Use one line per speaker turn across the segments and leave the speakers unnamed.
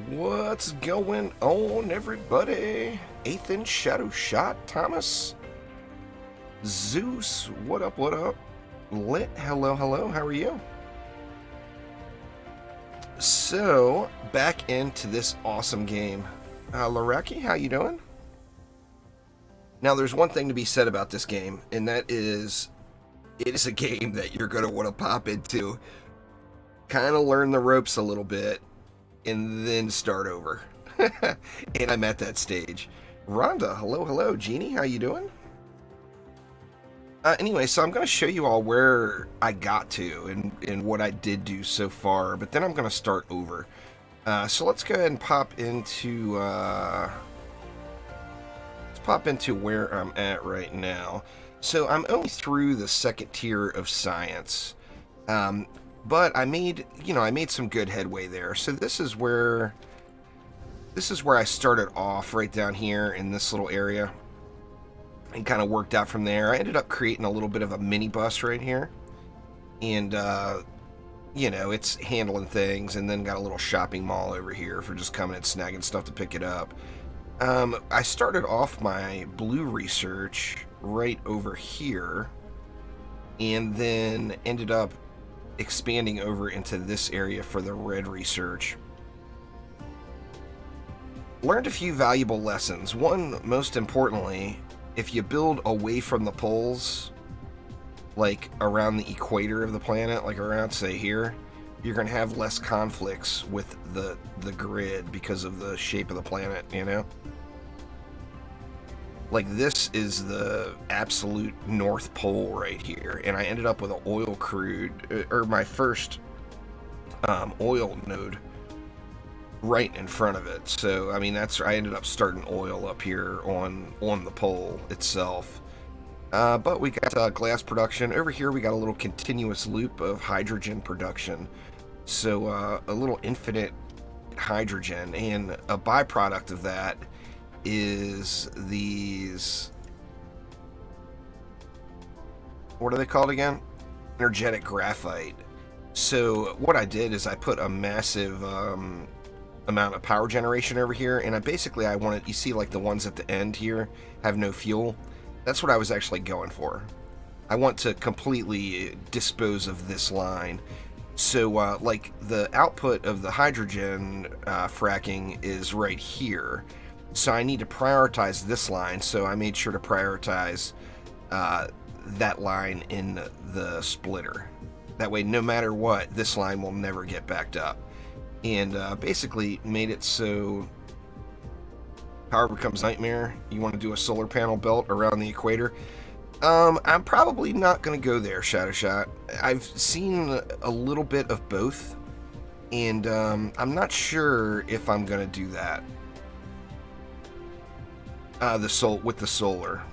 What's going on, everybody? Ethan, Shadow Shot, Thomas, Zeus, what up, what up? Lit, hello, hello, how are you? So, back into this awesome game. Laraki, how you doing? Now, there's one thing to be said about this game, and that is, it is a game that you're going to want to pop into, kind of learn the ropes a little bit, and then start over. And I'm at that stage. Rhonda, hello, hello. Jeannie, how you doing? Anyway, so I'm going to show you all where I got to and what I did do so far, but then I'm going to start over. So let's go ahead and pop into where I'm at right now. So I'm only through the second tier of science. But I made some good headway there. So this is where I started off, right down here in this little area, and kind of worked out from there. I ended up creating a little bit of a mini bus right here, and it's handling things, and then got a little shopping mall over here for just coming and snagging stuff to pick it up. I started off my blue research right over here, and then ended up expanding over into this area for the red research. Learned a few valuable lessons. One, most importantly, if you build away from the poles, like around the equator of the planet, like around, say, here, you're going to have less conflicts with the grid because of the shape of the planet, you know? Like, this is the absolute North Pole right here, and I ended up with an oil crude, or my first oil node right in front of it. So, I mean, I ended up starting oil up here on the pole itself. But we got glass production. Over here we got a little continuous loop of hydrogen production. So, a little infinite hydrogen, and a byproduct of that is these, what are they called again? Energetic graphite. So what I did is I put a massive amount of power generation over here, and I wanted, you see, like the ones at the end here have no fuel. That's what I was actually going for. I want to completely dispose of this line. So like the output of the hydrogen fracking is right here. So I need to prioritize this line, so I made sure to prioritize that line in the splitter. That way, no matter what, this line will never get backed up. And basically made it so power becomes nightmare. You want to do a solar panel belt around the equator. I'm probably not going to go there, Shadow Shot. I've seen a little bit of both, and I'm not sure if I'm going to do that. With the solar.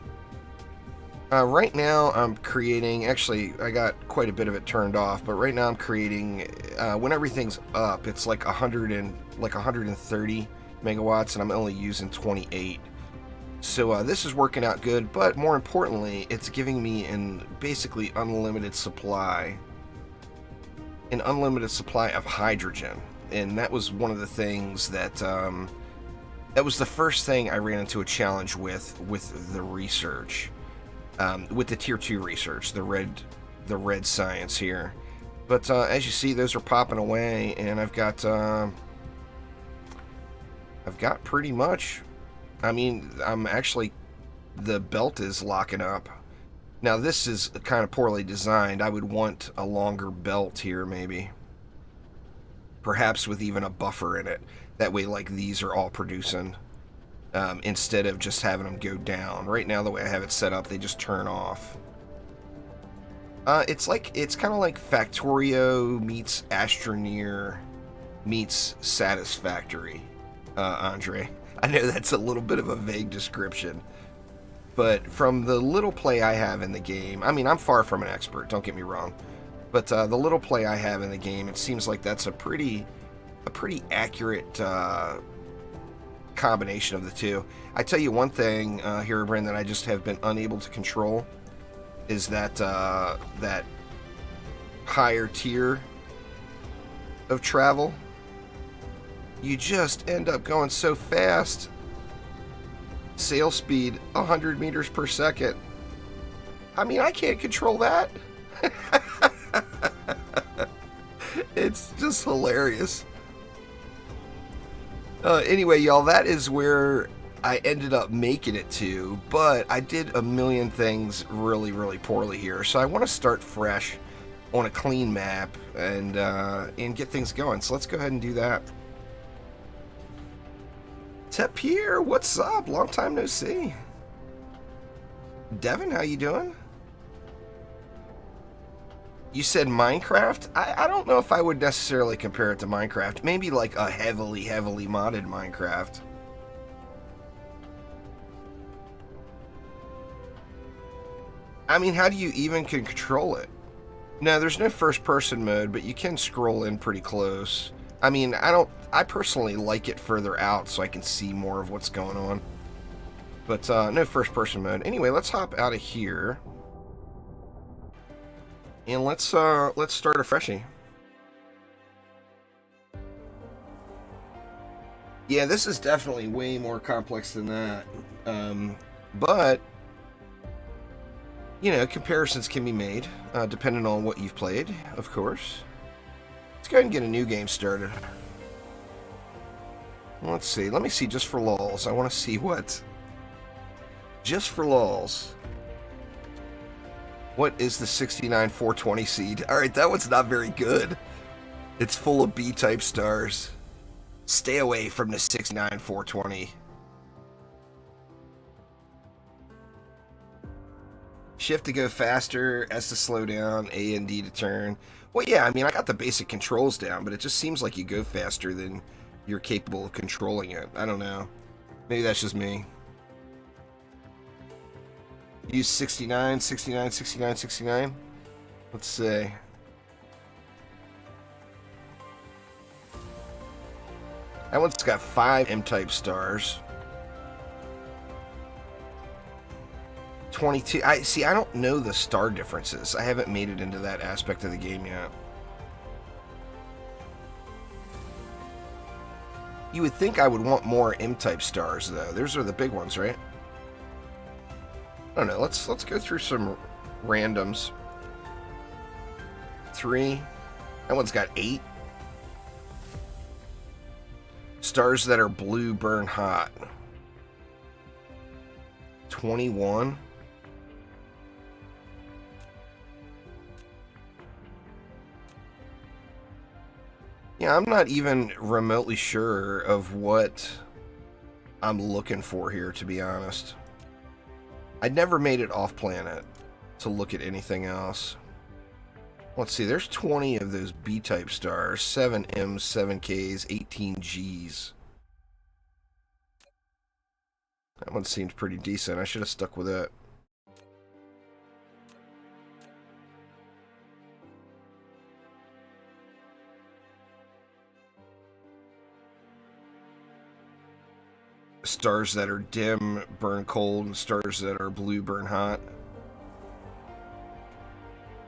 Right now I'm creating, actually I got quite a bit of it turned off, but right now I'm creating, when everything's up, it's like 130 megawatts, and I'm only using 28. So this is working out good, but more importantly, it's giving me basically unlimited supply of hydrogen. And that was one of the things that that was the first thing I ran into a challenge with the research, with the tier 2 research, the red science here. But as you see, those are popping away, and I've got pretty much, I mean, the belt is locking up. Now this is kind of poorly designed. I would want a longer belt here, maybe. Perhaps with even a buffer in it. That way, like, these are all producing, instead of just having them go down. Right now, the way I have it set up, they just turn off. It's kind of like Factorio meets Astroneer meets Satisfactory, Andre. I know that's a little bit of a vague description, but from the little play I have in the game, I mean, I'm far from an expert, don't get me wrong, but the little play I have in the game, it seems like that's a pretty accurate combination of the two. I tell you one thing, Herobrine, that I just have been unable to control is that that higher tier of travel. You just end up going so fast. Sail speed 100 meters per second. I mean, I can't control that. It's just hilarious. Anyway, y'all, that is where I ended up making it to, but I did a million things really, really poorly here. So I want to start fresh on a clean map and get things going. So let's go ahead and do that. Tapir, what's up? Long time no see. Devin, how you doing? You said Minecraft? I don't know if I would necessarily compare it to Minecraft. Maybe like a heavily, heavily modded Minecraft. I mean, how do you even control it? No, there's no first-person mode, but you can scroll in pretty close. I mean, I personally like it further out so I can see more of what's going on. But no first-person mode. Anyway, let's hop out of here. And let's start a freshie. Yeah, this is definitely way more complex than that. But you know, comparisons can be made depending on what you've played, of course. Let's go ahead and get a new game started. Let's see. Let me see just for lulz. I want to see what. Just for lulz. What is the 69-420 seed? Alright, that one's not very good. It's full of B-type stars. Stay away from the 69-420. Shift to go faster, S to slow down, A and D to turn. Well, yeah, I mean, I got the basic controls down, but it just seems like you go faster than you're capable of controlling it. I don't know. Maybe that's just me. Use 69, 69, 69, 69. Let's see. That one's got 5 M-type stars. 22. I don't know the star differences. I haven't made it into that aspect of the game yet. You would think I would want more M-type stars, though. Those are the big ones, right? I don't know. Let's go through some randoms. 3. That one's got 8. Stars that are blue burn hot. 21. Yeah, I'm not even remotely sure of what I'm looking for here, to be honest. I'd never made it off planet to look at anything else. Let's see, there's 20 of those B-type stars, 7 M's, 7 K's, 18 G's. That one seemed pretty decent. I should have stuck with it. Stars that are dim burn cold, and stars that are blue burn hot.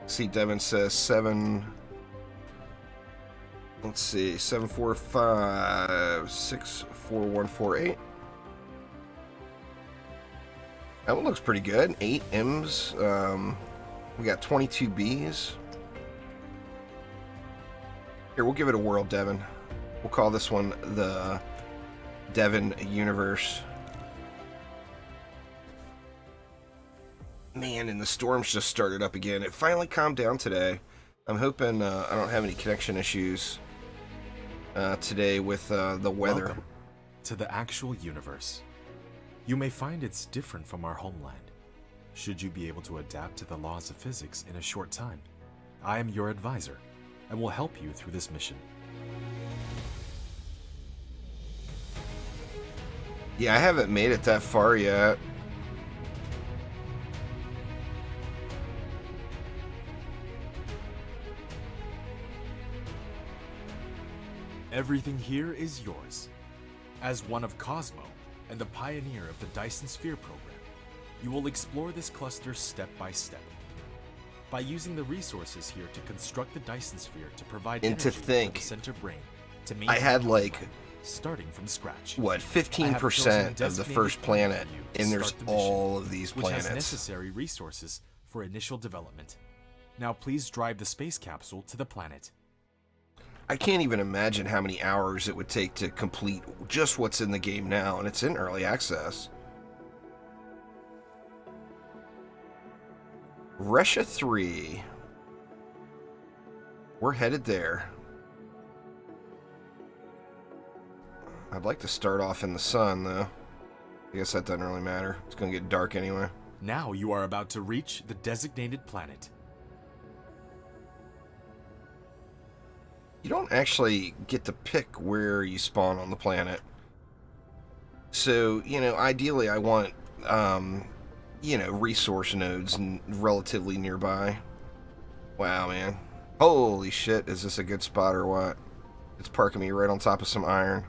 See, Devin says 7. Let's see, 745644148. That one looks pretty good. 8 M's. We got 22 B's. Here, we'll give it a whirl, Devin. We'll call this one the Devin Universe. Man, and the storms just started up again. It finally calmed down today. I'm hoping I don't have any connection issues today with the weather.
Welcome to the actual universe. You may find it's different from our homeland. Should you be able to adapt to the laws of physics in a short time, I am your advisor and will help you through this mission.
Yeah, I haven't made it that far yet.
Everything here is yours. As one of Cosmo and the pioneer of the Dyson Sphere Program, you will explore this cluster step by step. By using the resources here to construct the Dyson Sphere to provide
and
energy
to think,
for the center brain to
I had like
starting from scratch.
what, 15% of the first planet, and there's all of these
which
planets.
has necessary resources for initial development. Now please drive the space capsule to the planet.
I can't even imagine how many hours it would take to complete just what's in the game now, and it's in early access. Resha 3. We're headed there. I'd like to start off in the sun, though. I guess that doesn't really matter. It's going to get dark anyway.
Now you are about to reach the designated planet.
You don't actually get to pick where you spawn on the planet. So, you know, ideally I want, you know, resource nodes relatively nearby. Wow, man. Holy shit, is this a good spot or what? It's parking me right on top of some iron.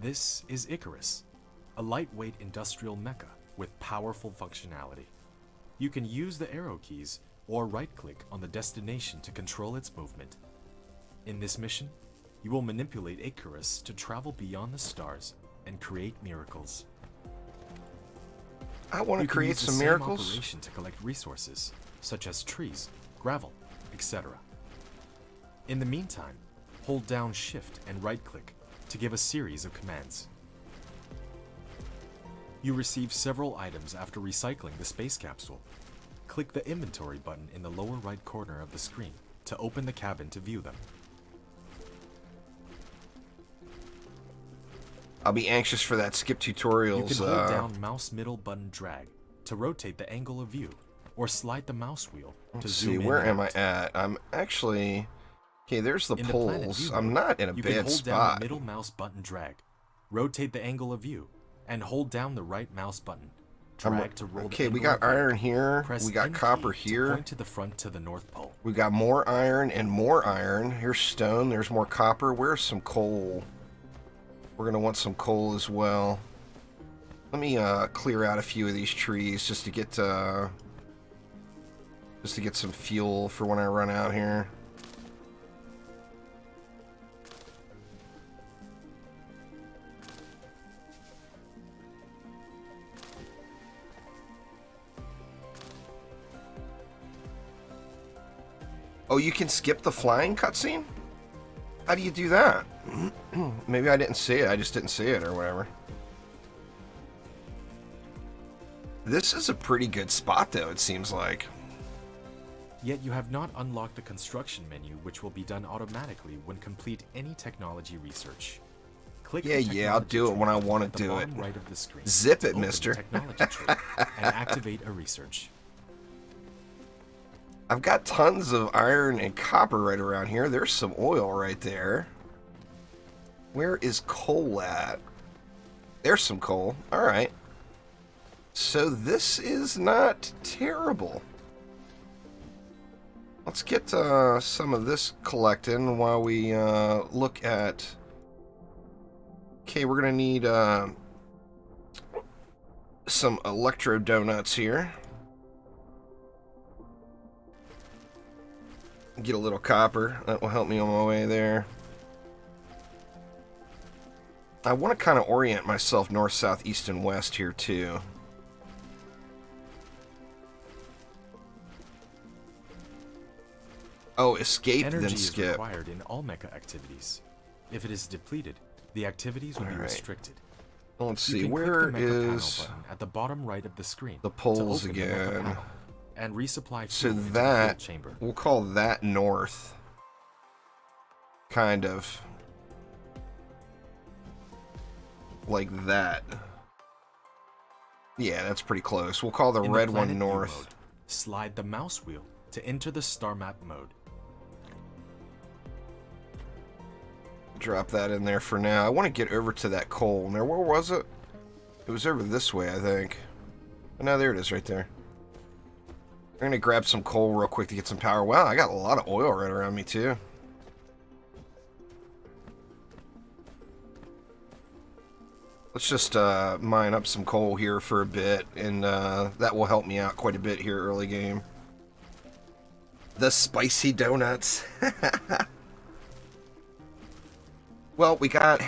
This is Icarus, a lightweight industrial mecha with powerful functionality. You can use the arrow keys or right-click on the destination to control its movement. In this mission, you will manipulate Icarus to travel beyond the stars and create miracles.
I want to create some miracles.
Operation to collect resources, such as trees, gravel, etc. In the meantime, hold down Shift and right-click to give a series of commands. You receive several items after recycling the space capsule. Click the inventory button in the lower right corner of the screen to open the cabin to view them.
I'll be anxious for that skip tutorials.
You can hold down mouse middle button drag to rotate the angle of view, or slide the mouse wheel to zoom in.
See, where am I at? I'm actually... Okay, there's the poles. I'm not in a bad spot.
You can hold down the middle mouse button drag, rotate the angle of view, and hold down the right mouse button. Drag to roll
okay, we got iron here. We got copper here.
Point to the front to the North Pole.
We got more iron and more iron. Here's stone. There's more copper. Where's some coal? We're gonna want some coal as well. Let me clear out a few of these trees just to get some fuel for when I run out here. Oh, you can skip the flying cutscene? How do you do that? Maybe I didn't see it. I just didn't see it or whatever. This is a pretty good spot, though, it seems like.
Yet you have not unlocked the construction menu, which will be done automatically when complete any technology research. Click
yeah, I'll do it when I want to do it.
Right of the screen.
Zip it, mister.
Technology tree and activate a research.
I've got tons of iron and copper right around here. There's some oil right there. Where is coal at? There's some coal. All right. So this is not terrible. Let's get some of this collecting while we look at... Okay, we're going to need some electro donuts here. Get a little copper. That will help me on my way there. I want to kind of orient myself north, south, east, and west here, too. Oh, escape,
Energy
then skip.
is required in all mecha activities. If it is depleted, the activities will be restricted.
Let's see, where is
at the bottom right of the screen
the poles again?
And resupply
so
fuel into
that
the fuel chamber.
We'll call that north, kind of like that. Yeah, that's pretty close. We'll call the red one north.
Mode, slide the mouse wheel to enter the star map mode.
Drop that in there for now. I want to get over to that coal. Now, where was it? It was over this way, I think. Oh, no, there it is right there. I'm going to grab some coal real quick to get some power. Wow, I got a lot of oil right around me, too. Let's just mine up some coal here for a bit, and that will help me out quite a bit here early game. The spicy donuts. Well, we got...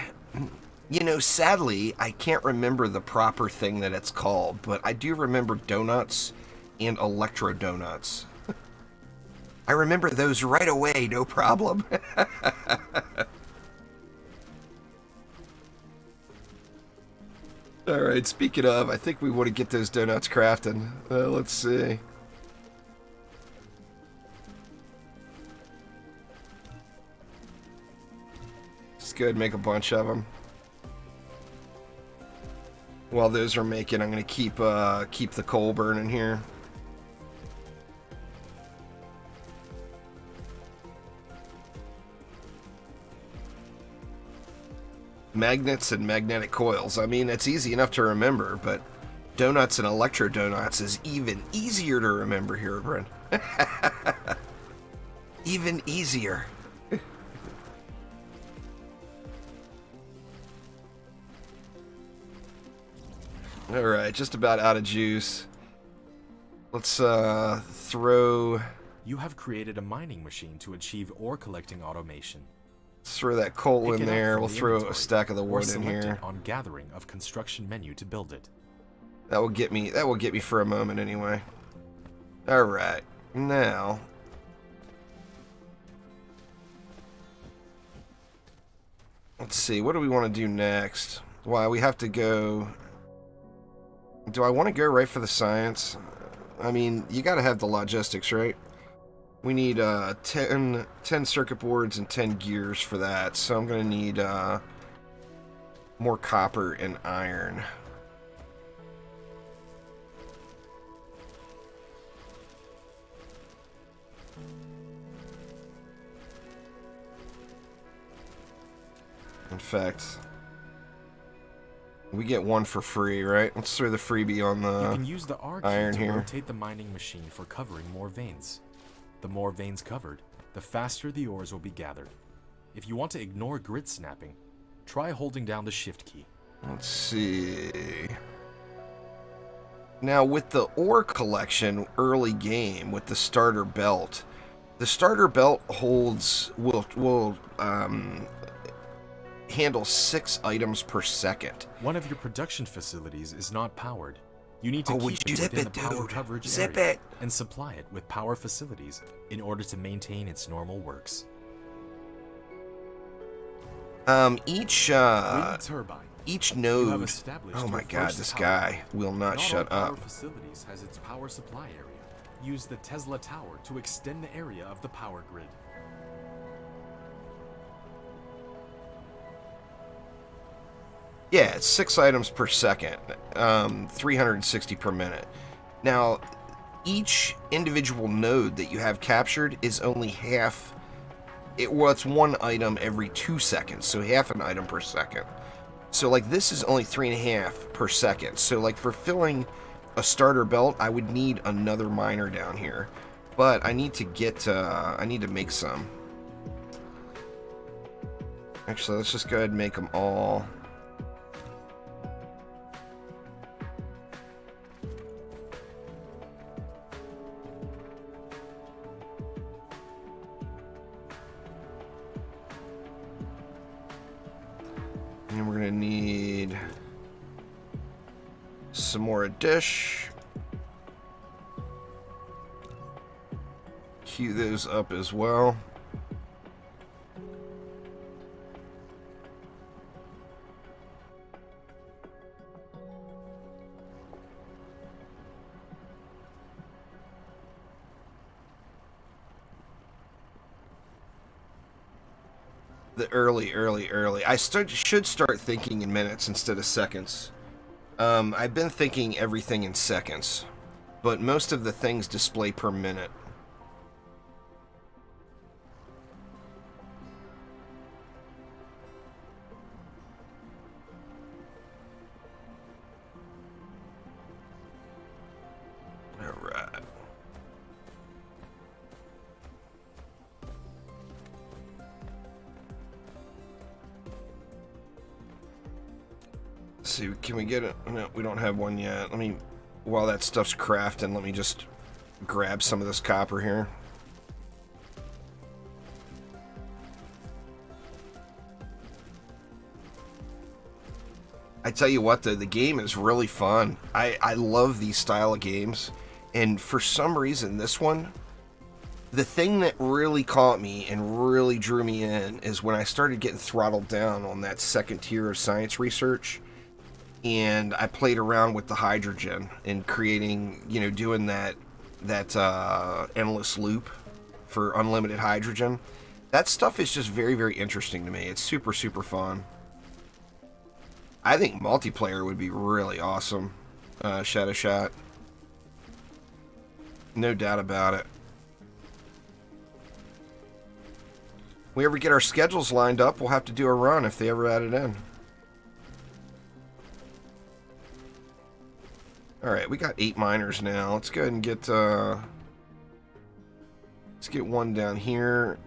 You know, sadly, I can't remember the proper thing that it's called, but I do remember donuts and electro donuts. I remember those right away, no problem. Alright, speaking of, I think we want to get those donuts crafting. Let's see. Just go ahead and make a bunch of them. While those are making, I'm going to keep the coal burning here. Magnets and magnetic coils. I mean, it's easy enough to remember, but donuts and electro donuts is even easier to remember here, Brent. Even easier. Alright, just about out of juice. Let's throw...
You have created a mining machine to achieve ore collecting automation.
Let's throw that coal in there. We'll throw a stack of the wood in
select
here.
it on gathering of construction menu to build it.
That will get me for a moment anyway. Alright. Now let's see, what do we want to do next? Why, we have to go... Do I want to go right for the science? I mean, you gotta have the logistics, right? We need 10 circuit boards and 10 gears for that, so I'm gonna need more copper and iron. In fact, we get one for free, right? Let's throw the freebie on
You can use the R key
iron
to
here.
rotate the mining machine for covering more veins. The more veins covered, the faster the ores will be gathered. If you want to ignore grid snapping, try holding down the shift key.
Let's see. Now with the ore collection early game with the starter belt, the starter belt will handle 6 items per second.
One of your production facilities is not powered. You need to keep it
zip
within
it,
the power
dude.
coverage
Zip
area
it.
and supply it with power facilities in order to maintain its normal works.
Each
Wind turbine.
each
You have
node.
established
Oh my
your
god,
first
this
tower.
guy will not
Not
shut
all power
up.
facilities has its power supply area. Use the Tesla tower to extend the area of the power grid.
Yeah, it's 6 items per second, 360 per minute. Now, each individual node that you have captured is only half. It's 1 item every 2 seconds, so half an item per second. So, like, this is only 3.5 per second. So, like, for filling a starter belt, I would need another miner down here. But I need to get, I need to make some. Actually, let's just go ahead and make them all. And we're gonna need some more dish. Queue those up as well. The early. I should start thinking in minutes instead of seconds. I've been thinking everything in seconds, but most of the things display per minute. Alright. Let's see, can we get it? No, we don't have one yet. While that stuff's crafting, let me just grab some of this copper here. I tell you what, though, the game is really fun. I love these style of games. And for some reason, this one, the thing that really caught me and really drew me in is when I started getting throttled down on that second tier of science research. And I played around with the hydrogen and creating, you know, doing that endless loop for unlimited hydrogen. That stuff is just very, very interesting to me. It's super, super fun. I think multiplayer would be really awesome. Shadow Shot. No doubt about it. If we ever get our schedules lined up, we'll have to do a run if they ever add it in. Alright, we got 8 miners now. Let's go ahead and get let's get one down here.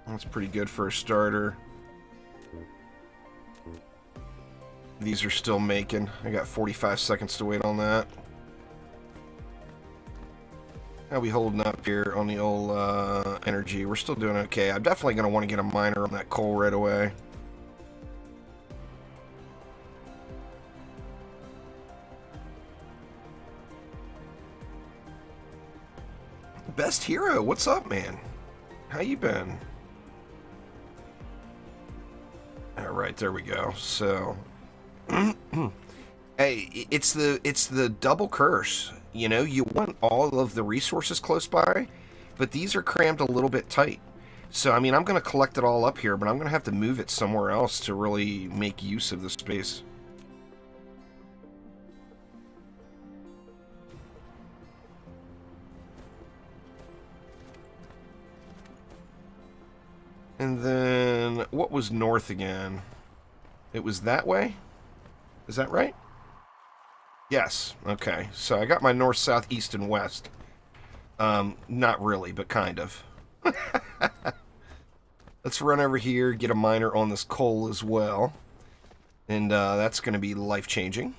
That's pretty good for a starter. These are still making. I got 45 seconds to wait on that. How we holding up here on the old energy? We're still doing okay. I'm definitely going to want to get a miner on that coal right away. Best Hero, what's up, man? How you been? Alright, there we go. So hey, it's the double curse. You know, you want all of the resources close by, but these are crammed a little bit tight. So, I mean, I'm going to collect it all up here, but I'm going to have to move it somewhere else to really make use of the space. And then, what was north again? It was that way? Is that right? Yes. Okay. So I got my north, south, east, and west. Not really, but kind of. Let's run over here, get a miner on this coal as well. And that's going to be life-changing.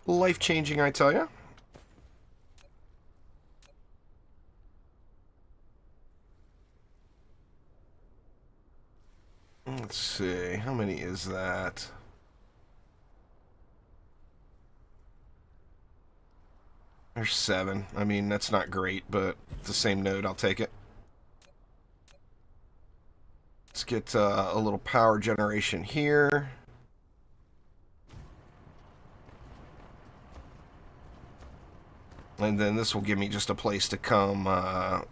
Life-changing, I tell you. Let's see. How many is that? There's 7. I mean, that's not great, but the same node, I'll take it. Let's get a little power generation here. And then this will give me just a place to come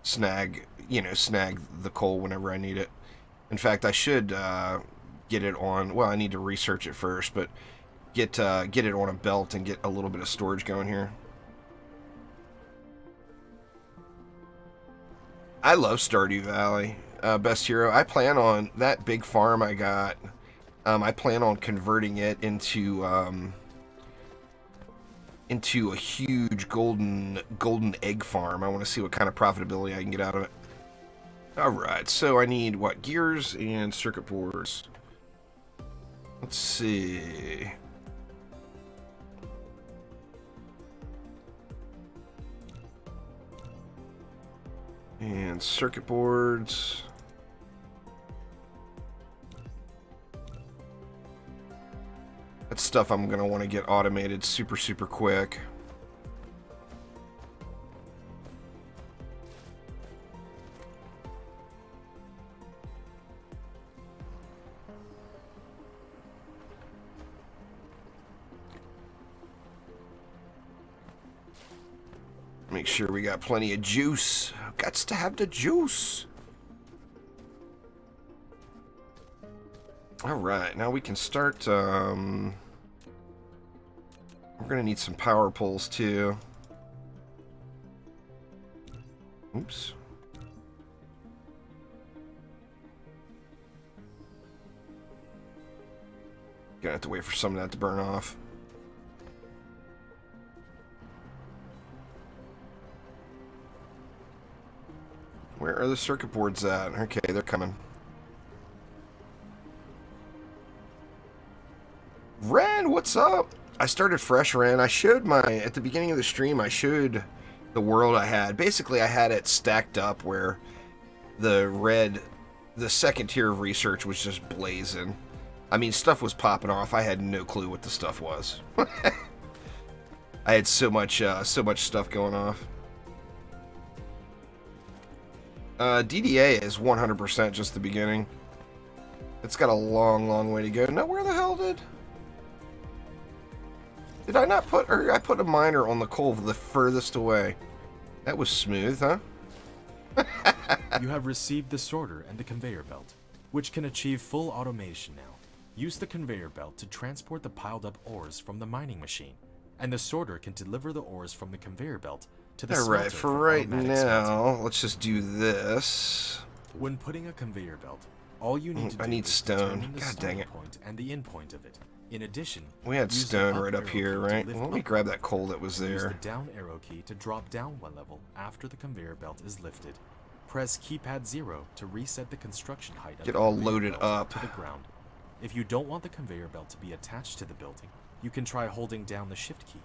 snag the coal whenever I need it. In fact, I should get it on, well, I need to research it first, but get it on a belt and get a little bit of storage going here. I love Stardew Valley. Best Hero. I plan on that big farm I got. I plan on converting it into a huge golden egg farm. I want to see what kind of profitability I can get out of it. Alright, so I need, what, gears and circuit boards. Let's see. And circuit boards. That's stuff I'm going to want to get automated super, super quick. Make sure we got plenty of juice. Gots to have the juice. Alright, now we can start, we're gonna need some power poles too. Oops. Gonna have to wait for some of that to burn off. Where are the circuit boards at? Okay, they're coming. Ren, what's up? I started fresh, Ren. I should at the beginning of the stream, I should the world I had. Basically, I had it stacked up where the second tier of research was just blazing. I mean, stuff was popping off. I had no clue what the stuff was. I had so much stuff going off. DDA is 100% just the beginning. It's got a long, long way to go. Now, where the hell did I not put, or I put a miner on the coal the furthest away? That was smooth, huh?
You have received the sorter and the conveyor belt, which can achieve full automation now. Use the conveyor belt to transport the piled up ores from the mining machine, and the sorter can deliver the ores from the conveyor belt to the smelter.
Alright, for right now, let's just do this.
When putting a conveyor belt, all you need to do
I need
is
stone.
determine the
God dang it.
point and the end point of it. In addition,
We had
use the
stone
up
right up
arrow
here,
key to
right?
lift
Well, let me
upward.
grab that coal that was
Use
there.
the down arrow key to drop down one level after the conveyor belt is lifted. Press keypad 0 to reset the construction height of
Get
the
all
conveyor
loaded
belt
up.
to the ground. If you don't want the conveyor belt to be attached to the building, you can try holding down the shift key.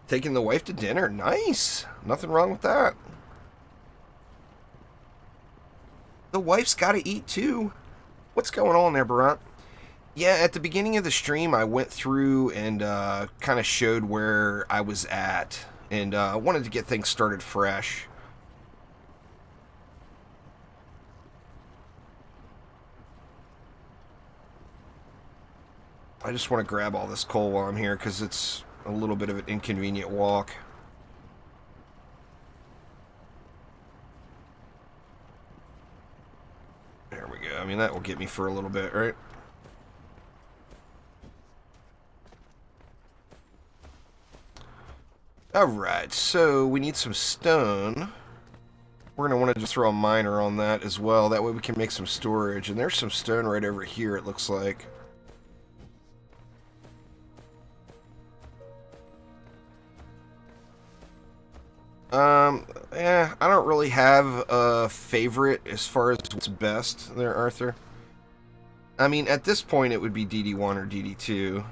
Taking the wife to dinner. Nice. Nothing wrong with that. The wife's got to eat too. What's going on there, Barant? Yeah, at the beginning of the stream, I went through and kind of showed where I was at. And wanted to get things started fresh. I just want to grab all this coal while I'm here because it's a little bit of an inconvenient walk. There we go. I mean, that will get me for a little bit, right? Alright, so we need some stone. We're going to want to just throw a miner on that as well. That way we can make some storage. And there's some stone right over here, it looks like. Yeah, I don't really have a favorite as far as what's best there, Arthur. I mean, at this point, it would be DD1 or DD2.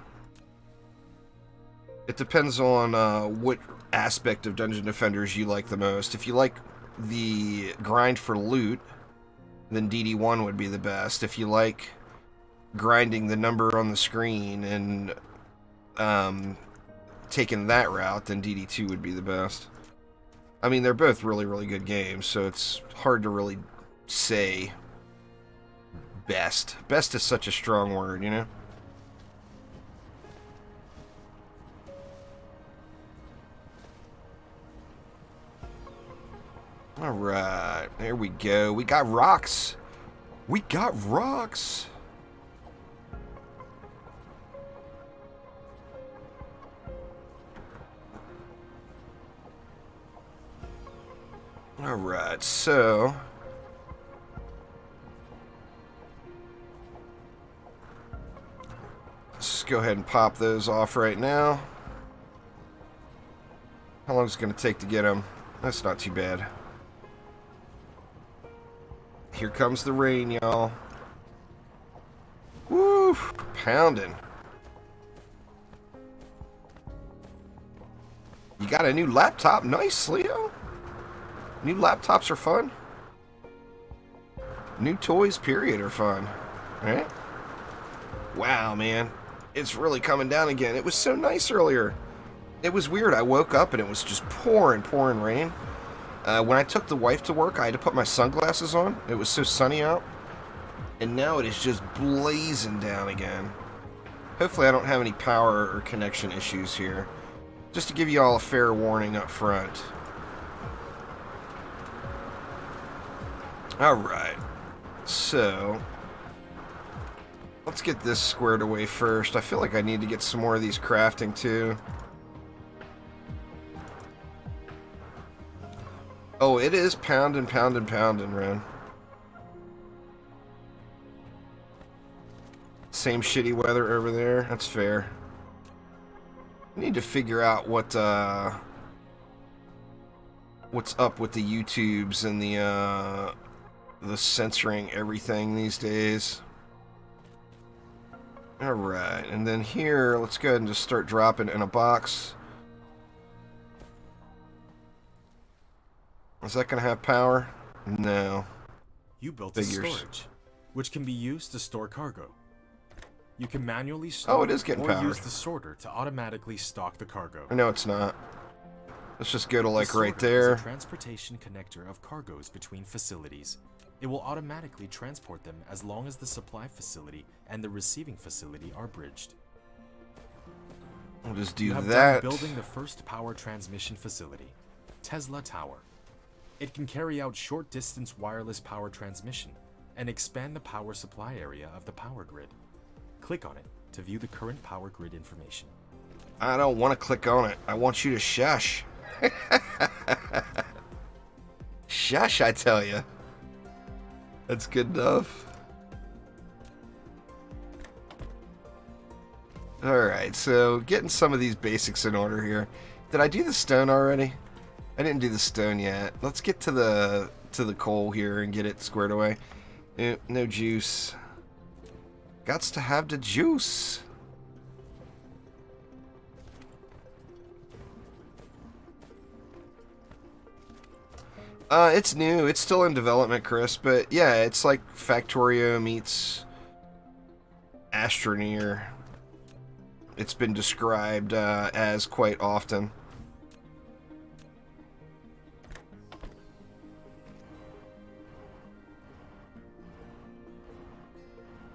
It depends on what aspect of Dungeon Defenders you like the most. If you like the grind for loot, then DD1 would be the best. If you like grinding the number on the screen and taking that route, then DD2 would be the best. I mean, they're both really, really good games, so it's hard to really say best. Best is such a strong word, you know? Alright, there we go. We got rocks. We got rocks. Alright, so let's just go ahead and pop those off right now. How long is it going to take to get them? That's not too bad. Here comes the rain, y'all. Woo! Pounding. You got a new laptop? Nice, Leo. New laptops are fun. New toys, period, are fun. Right? Wow, man. It's really coming down again. It was so nice earlier. It was weird. I woke up and it was just pouring rain. When I took the wife to work, I had to put my sunglasses on. It was so sunny out. And now it is just blazing down again. Hopefully I don't have any power or connection issues here. Just to give you all a fair warning up front. Alright. So, let's get this squared away first. I feel like I need to get some more of these crafting too. Oh, it is pounding, Ren. Same shitty weather over there. That's fair. I need to figure out what's up with the YouTubes and the censoring everything these days. Alright, and then here, let's go ahead and just start dropping in a box. Is that going to have power? No.
You built
Figures.
a storage, which can be used to store cargo. You can manually store
Oh, it is getting
or
powered.
use the sorter to automatically stock the cargo.
No, it's not. Let's just go to like
The
right
sorter
there.
is a transportation connector of cargoes between facilities. It will automatically transport them as long as the supply facility and the receiving facility are bridged.
We'll just
You
do
have
that.
done building the first power transmission facility, Tesla Tower. It can carry out short-distance wireless power transmission and expand the power supply area of the power grid. Click on it to view the current power grid information.
I don't want to click on it. I want you to shush. Shush, I tell you. That's good enough. Alright, so getting some of these basics in order here. Did I do the stone already? I didn't do the stone yet. Let's get to the coal here and get it squared away. No juice. Gots to have the juice. It's new. It's still in development, Chris. But yeah, it's like Factorio meets Astroneer. It's been described as quite often.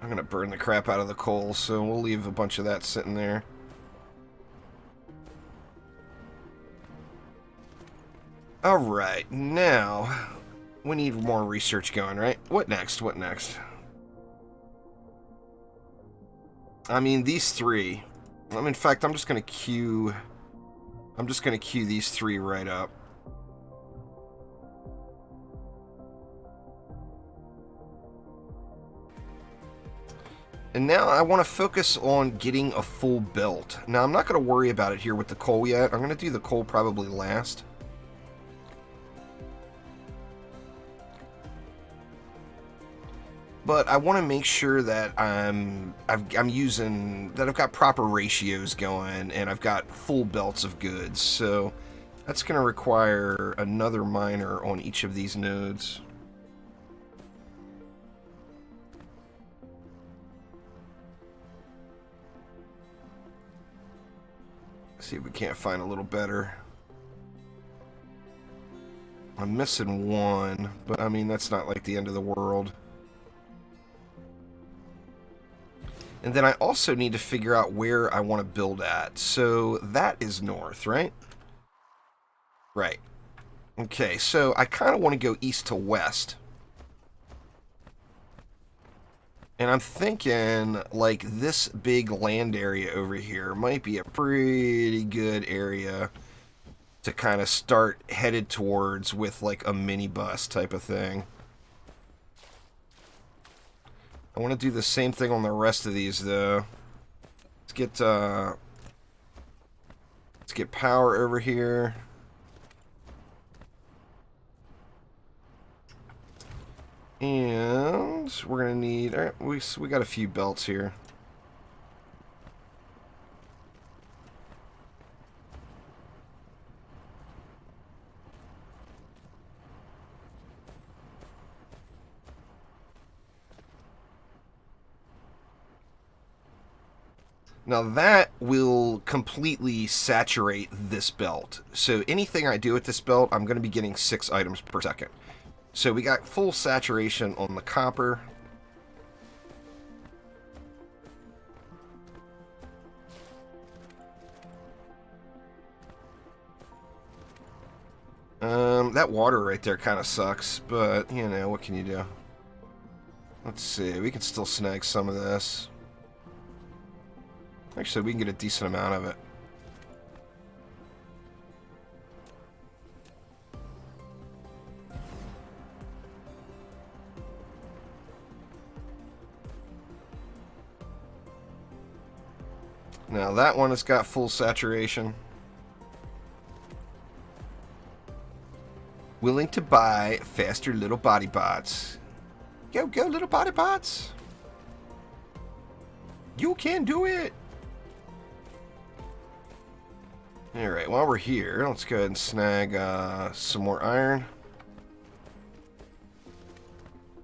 I'm gonna burn the crap out of the coal, so we'll leave a bunch of that sitting there. Alright, now we need more research going, right? What next? What next? I mean, these three. In fact, I'm just gonna queue these three right up. And now I want to focus on getting a full belt. Now, I'm not going to worry about it here with the coal yet. I'm going to do the coal probably last. But I want to make sure that I've got proper ratios going and I've got full belts of goods. So that's going to require another miner on each of these nodes. See if we can't find a little better. I'm missing one, but I mean, that's not like the end of the world. And then I also need to figure out where I want to build at. So that is north, right? Right. Okay, so I kind of want to go east to west. And I'm thinking, like, this big land area over here might be a pretty good area to kind of start headed towards with, like, a minibus type of thing. I want to do the same thing on the rest of these, though. Let's get power over here. And we're gonna need. All right, we got a few belts here. Now that will completely saturate this belt. So anything I do with this belt, I'm going to be getting 6 items per second. So we got full saturation on the copper. That water right there kind of sucks, but, you know, what can you do? Let's see, we can still snag some of this. Actually, we can get a decent amount of it. Now that one has got full saturation. Willing to buy faster little body bots. Go, go, little body bots. You can do it! Alright, while we're here, let's go ahead and snag some more iron.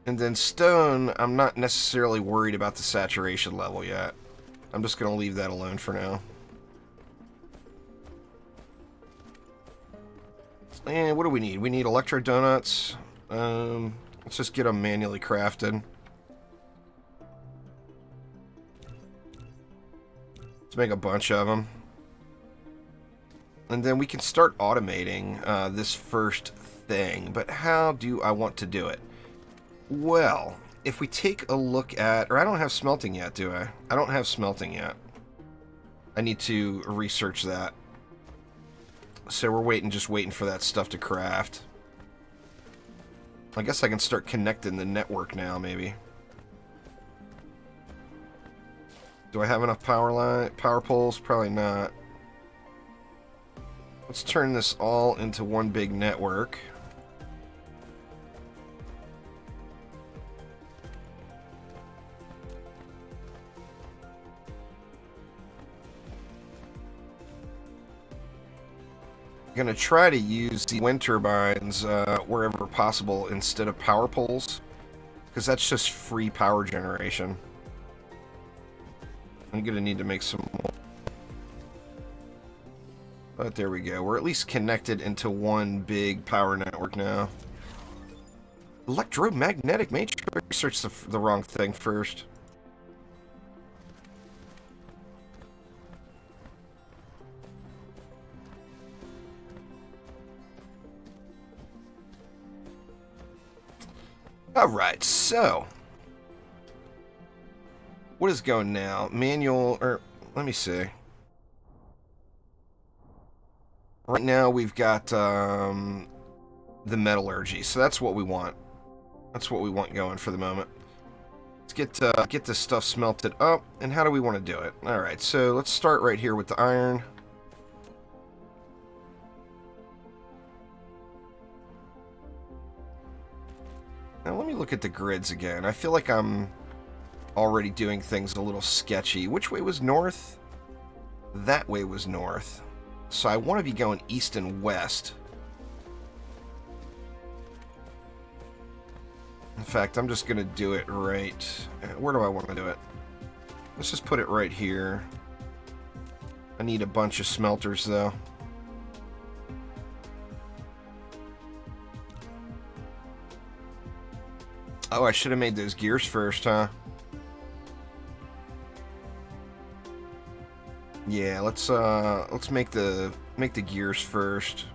And then stone, I'm not necessarily worried about the saturation level yet. I'm just going to leave that alone for now. And what do we need? We need electro donuts. Let's just get them manually crafted. Let's make a bunch of them. And then we can start automating this first thing. But how do I want to do it? Well, if we take a look at... Or I don't have smelting yet, do I? I don't have smelting yet. I need to research that. So we're just waiting for that stuff to craft. I guess I can start connecting the network now, maybe. Do I have enough power poles? Probably not. Let's turn this all into one big network. I'm going to try to use the wind turbines wherever possible instead of power poles, because that's just free power generation. I'm going to need to make some more. But there we go. We're at least connected into one big power network now. Electromagnetic matrix. Research the wrong thing first. Alright, so what is going now? Manual, or let me see. Right now we've got the metallurgy, so that's what we want. That's what we want going for the moment. Let's get this stuff smelted up, and how do we want to do it? Alright, so let's start right here with the iron. Now let me look at the grids again. I feel like I'm already doing things a little sketchy. Which way was north? That way was north. So I want to be going east and west. In fact, I'm just going to do it right... Where do I want to do it? Let's just put it right here. I need a bunch of smelters, though. Oh, I should have made those gears first, huh? Yeah, let's make the gears first.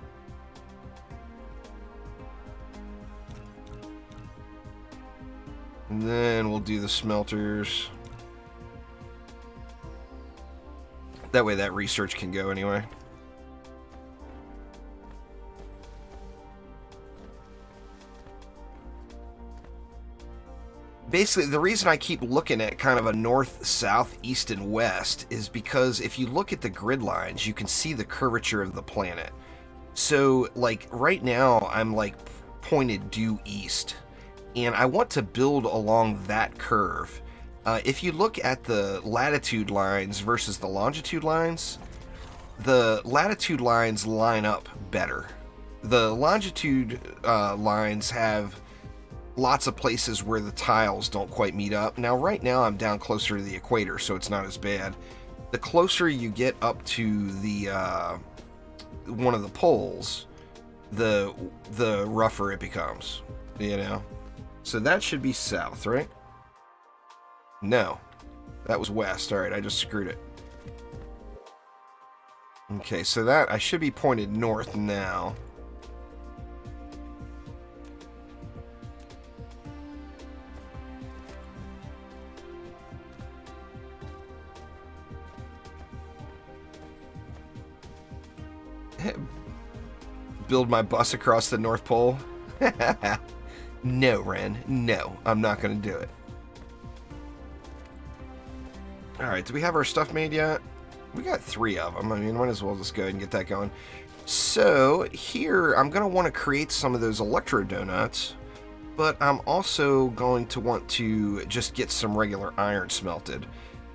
And then we'll do the smelters. That way that research can go anyway. Basically, the reason I keep looking at kind of a north, south, east, and west is because if you look at the grid lines, you can see the curvature of the planet. So, like, right now, I'm, like, pointed due east. And I want to build along that curve. If you look at the latitude lines versus the longitude lines, the latitude lines line up better. The longitude lines have lots of places where the tiles don't quite meet up. Now, right now, I'm down closer to the equator, so it's not as bad. The closer you get up to the one of the poles, the rougher it becomes, you know? So that should be south, right? No. That was west. All right, I just screwed it. Okay, so that I should be pointed north now. Build my bus across the North Pole? No, Ren. No, I'm not going to do it. Alright, do we have our stuff made yet? We got 3 of them. I mean, might as well just go ahead and get that going. So, here, I'm going to want to create some of those electro donuts, but I'm also going to want to just get some regular iron smelted.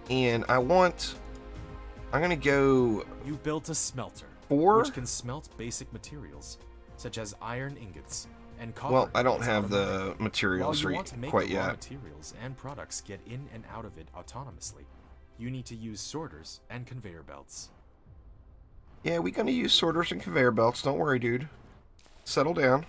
And I'm going to go
You built a smelter,
4.
which can smelt basic materials, such as iron ingots and copper.
Well, I don't
ingots
have the
automatically.
materials
While you want to make
quite
the raw
yet.
materials and products get in and out of it autonomously, you need to use sorters and conveyor belts.
Yeah, we're going to use sorters and conveyor belts. Don't worry, dude. Settle down.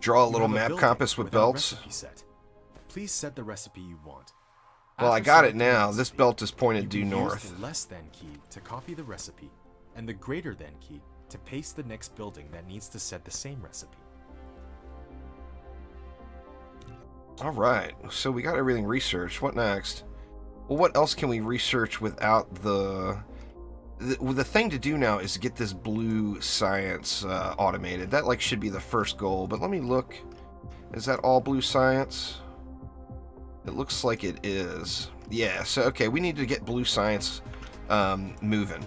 Draw a
You
little
have
map
building
compass with
a
belts.
recipe set. Please set the recipe you want.
Well, I
After
got it
selecting the
now. This
recipe,
belt is
you
pointed due
can use
north.
the less than key to copy the recipe, and the greater than key to paste the next building that needs to set the same recipe.
Alright, so we got everything researched. What next? Well, what else can we research without the thing to do now is to get this blue science automated. That like should be the first goal, but let me look. Is that all blue science? It looks like it is. Yeah, so okay, we need to get blue science moving.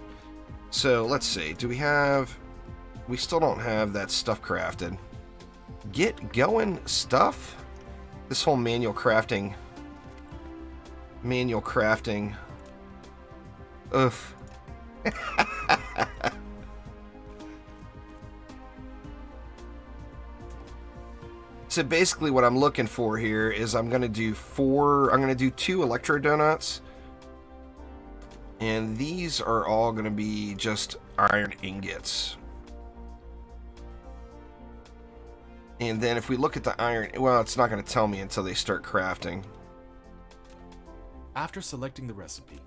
So let's see, we still don't have that stuff crafted. Get going stuff? This whole manual crafting. Ugh. So basically what I'm looking for here is I'm going to do 2 electro donuts. And these are all going to be just iron ingots. And then if we look at the iron, well, it's not going to tell me until they start crafting.
After selecting the recipe,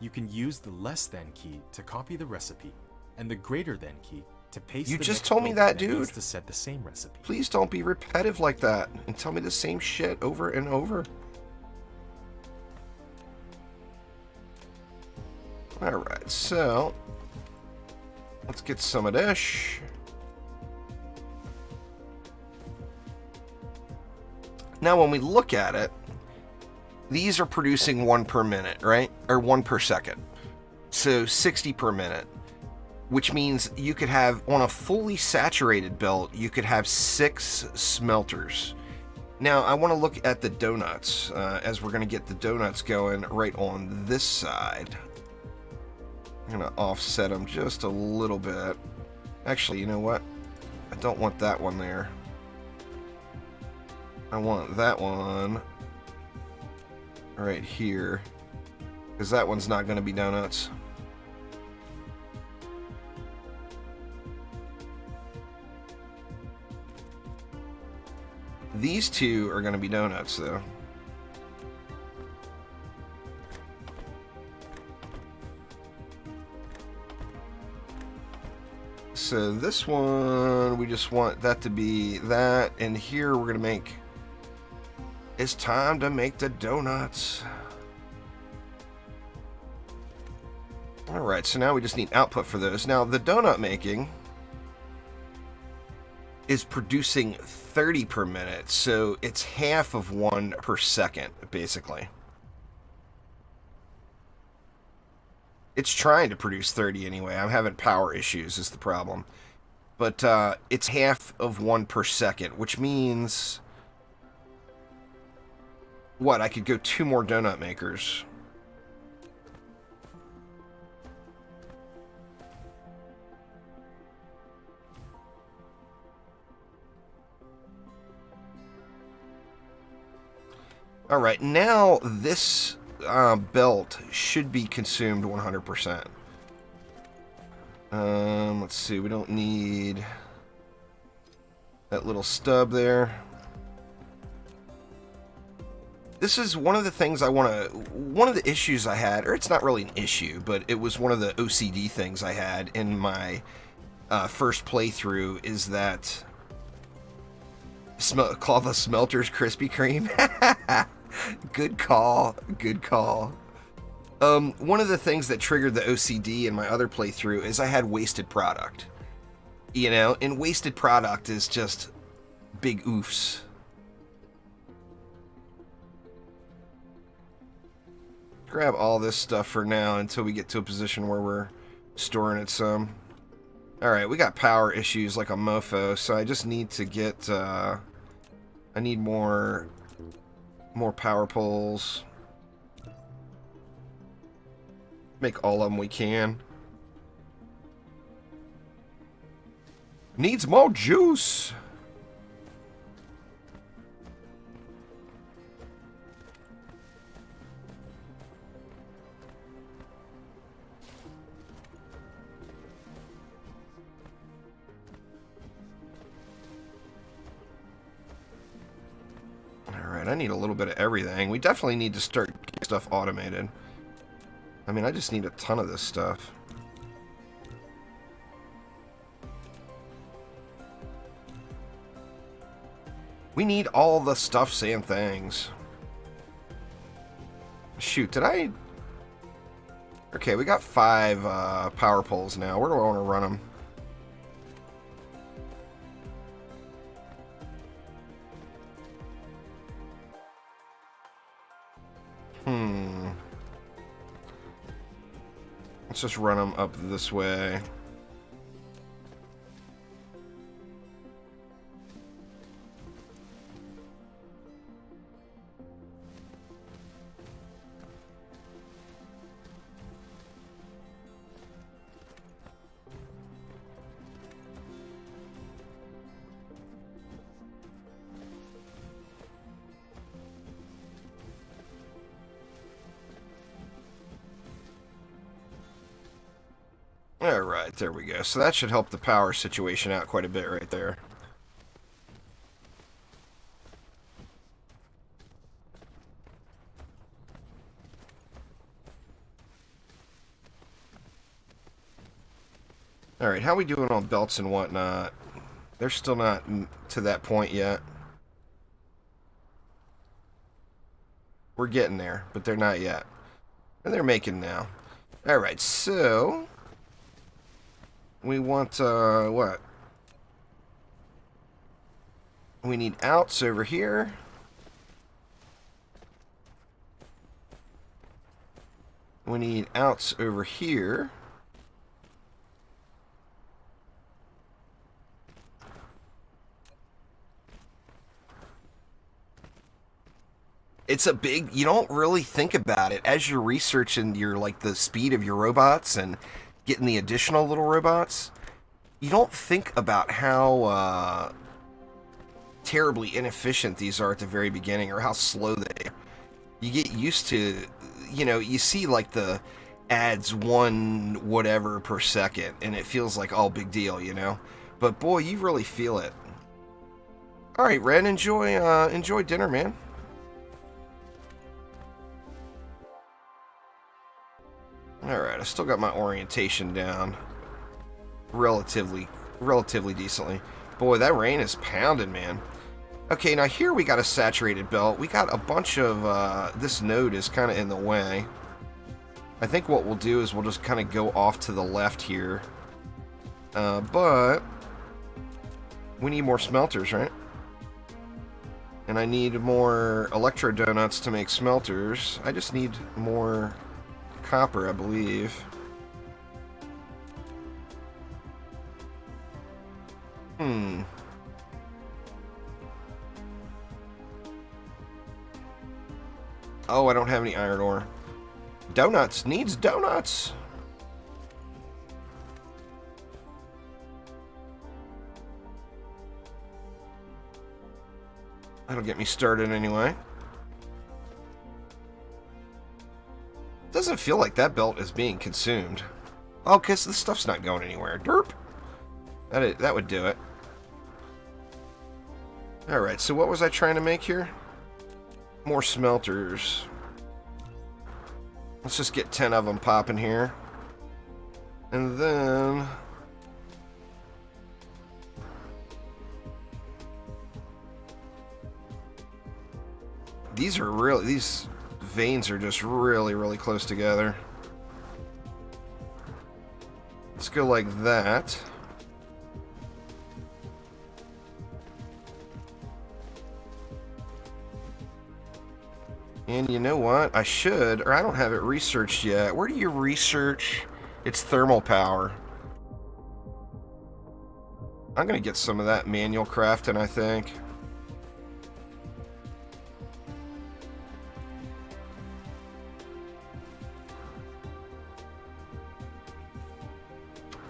you can use the less than key to copy the recipe, and the greater than key to paste
You
the
just
next
told me
building
that, dude.
needs to set the same recipe.
Please don't be repetitive like that and tell me the same shit over and over. Alright, so let's get some of this. Now when we look at it, these are producing 1 per minute, right? Or 1 per second. So 60 per minute. Which means you could have, on a fully saturated belt, you could have 6 smelters. Now, I want to look at the donuts, as we're going to get the donuts going right on this side. I'm going to offset them just a little bit. Actually, you know what? I don't want that one there. I want that one right here, because that one's not going to be donuts. These 2 are going to be donuts, though. So this one, we just want that to be that, and here we're going to make... It's time to make the donuts. Alright, so now we just need output for those. Now, the donut making is producing 30 per minute, so it's half of 1 per second, basically. It's trying to produce 30 anyway. I'm having power issues is the problem. But it's half of 1 per second, which means... What, I could go 2 more donut makers. Alright, now this belt should be consumed 100%. Let's see, we don't need that little stub there. This is one of the things one of the issues I had, or it's not really an issue, but it was one of the OCD things I had in my first playthrough, is that call the smelters Krispy Kreme. Good call, good call. One of the things that triggered the OCD in my other playthrough is I had wasted product. You know, and wasted product is just big oofs. Grab all this stuff for now until we get to a position where we're storing it some. Alright, we got power issues like a mofo, so I just need to get, I need more power poles. Make all of them we can. Needs more juice. Alright, I need a little bit of everything. We definitely need to start getting stuff automated. I mean, I just need a ton of this stuff. We need all the stuffs and things. Shoot, did I... Okay, we got 5 power poles now. Where do I want to run them? Let's just run them up this way. Alright, there we go. So that should help the power situation out quite a bit right there. Alright, how we doing on belts and whatnot? They're still not to that point yet. We're getting there, but they're not yet. And they're making now. Alright, so... we want, what? We need outs over here. We need outs over here. It's a big, you don't really think about it as you're researching your, like, the speed of your robots and getting the additional little robots. You don't think about how terribly inefficient these are at the very beginning, or how slow they are. You get used to, you know, you see like the adds 1 whatever per second, and it feels like, oh, big deal, you know? But boy, you really feel it. Alright, Ren, enjoy dinner, man. Alright, I still got my orientation down relatively decently. Boy, that rain is pounding, man. Okay, now here we got a saturated belt. We got a bunch of, this node is kind of in the way. I think what we'll do is we'll just kind of go off to the left here. But we need more smelters, right? And I need more electro donuts to make smelters. I just need more copper, I believe. Oh, I don't have any iron ore. Donuts! Needs donuts! That'll get me started anyway. Doesn't feel like that belt is being consumed. Oh, because the stuff's not going anywhere. Derp! That would do it. Alright, so what was I trying to make here? More smelters. Let's just get 10 of them popping here. And then... these veins are just really close together. Let's go like that. And you know what? I should, or I don't have it researched yet. Where do you research its thermal power? I'm going to get some of that manual crafting, I think.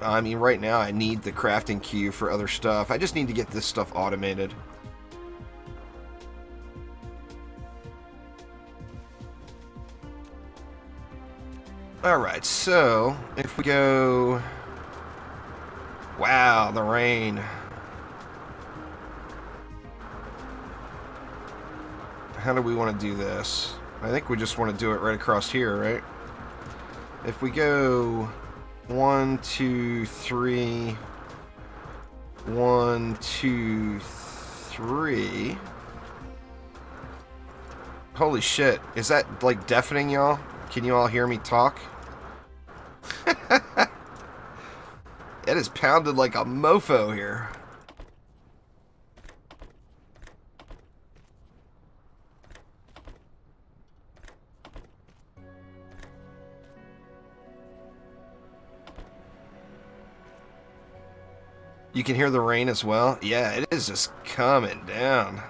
I mean, right now I need the crafting queue for other stuff. I just need to get this stuff automated. Alright, so if we go... Wow, the rain. How do we want to do this? I think we just want to do it right across here, right? If we go 1, 2, 3, 1, 2, 3. Holy shit. Is that like deafening y'all? Can you all hear me talk? It has pounded like a mofo here. You can hear the rain as well? Yeah, it is just coming down.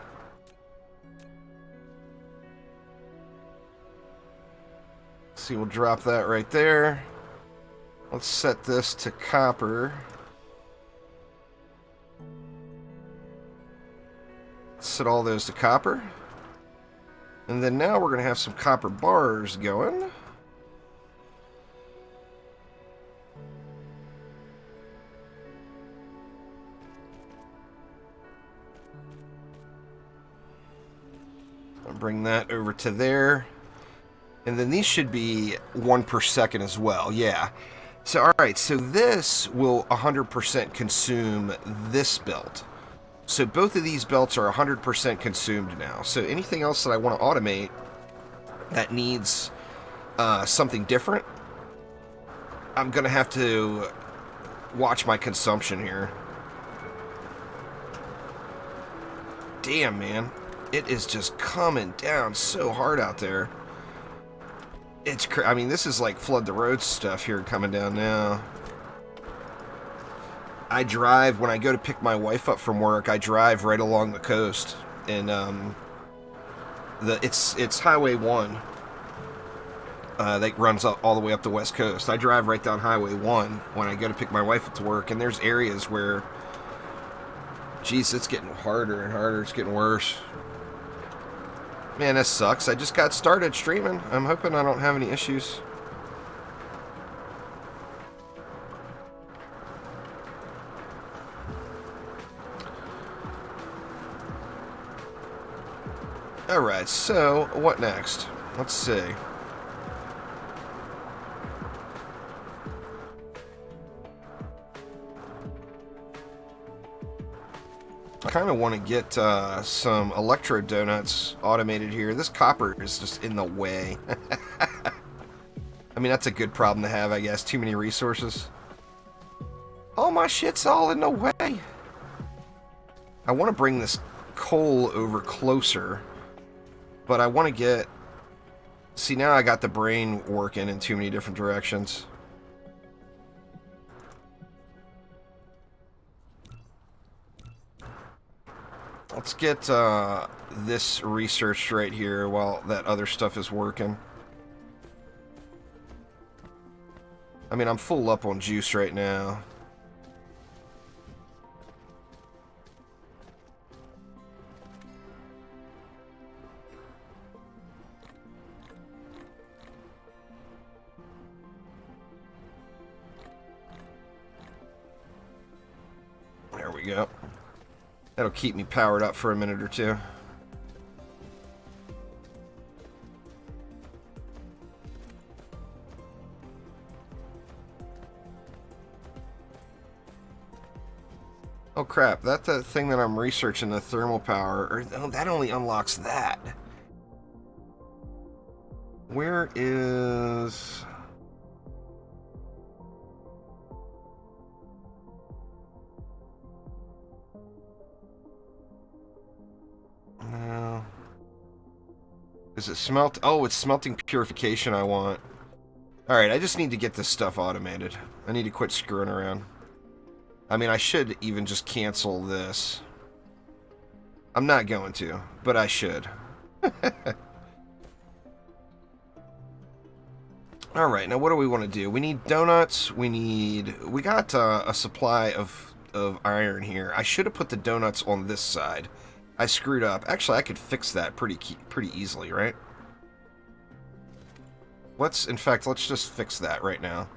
See, we'll drop that right there. Let's set this to copper. Set all those to copper. And then now we're going to have some copper bars going. I'll bring that over to there. And then these should be 1 per second as well. Yeah. So, alright, so this will 100% consume this belt. So both of these belts are 100% consumed now. So anything else that I want to automate that needs something different, I'm going to have to watch my consumption here. Damn, man. It is just coming down so hard out there. It's I mean, this is like flood the road stuff here coming down now. I drive, when I go to pick my wife up from work, I drive right along the coast. And it's Highway 1 that runs all the way up the west coast. I drive right down Highway 1 when I go to pick my wife up to work. And there's areas where, geez, it's getting harder and harder. It's getting worse. Man, this sucks. I just got started streaming. I'm hoping I don't have any issues. Alright, so what next? Let's see. I kind of want to get some electrode donuts automated here. This copper is just in the way. I mean, that's a good problem to have, I guess. Too many resources. Oh, my shit's all in the way. I want to bring this coal over closer, but I want to get... See, now I got the brain working in too many different directions. Let's get this researched right here while that other stuff is working. I mean, I'm full up on juice right now. There we go. That'll keep me powered up for a minute or two. Oh crap, that's the thing that I'm researching, the thermal power, or oh, that only unlocks that. Where is... No. Is it smelt? Oh, it's smelting purification I want. Alright, I just need to get this stuff automated. I need to quit screwing around. I mean, I should even just cancel this. I'm not going to, but I should. Alright, now what do we want to do? We need donuts. We got a supply of iron here. I should have put the donuts on this side. I screwed up. Actually, I could fix that pretty easily, right? In fact, let's just fix that right now.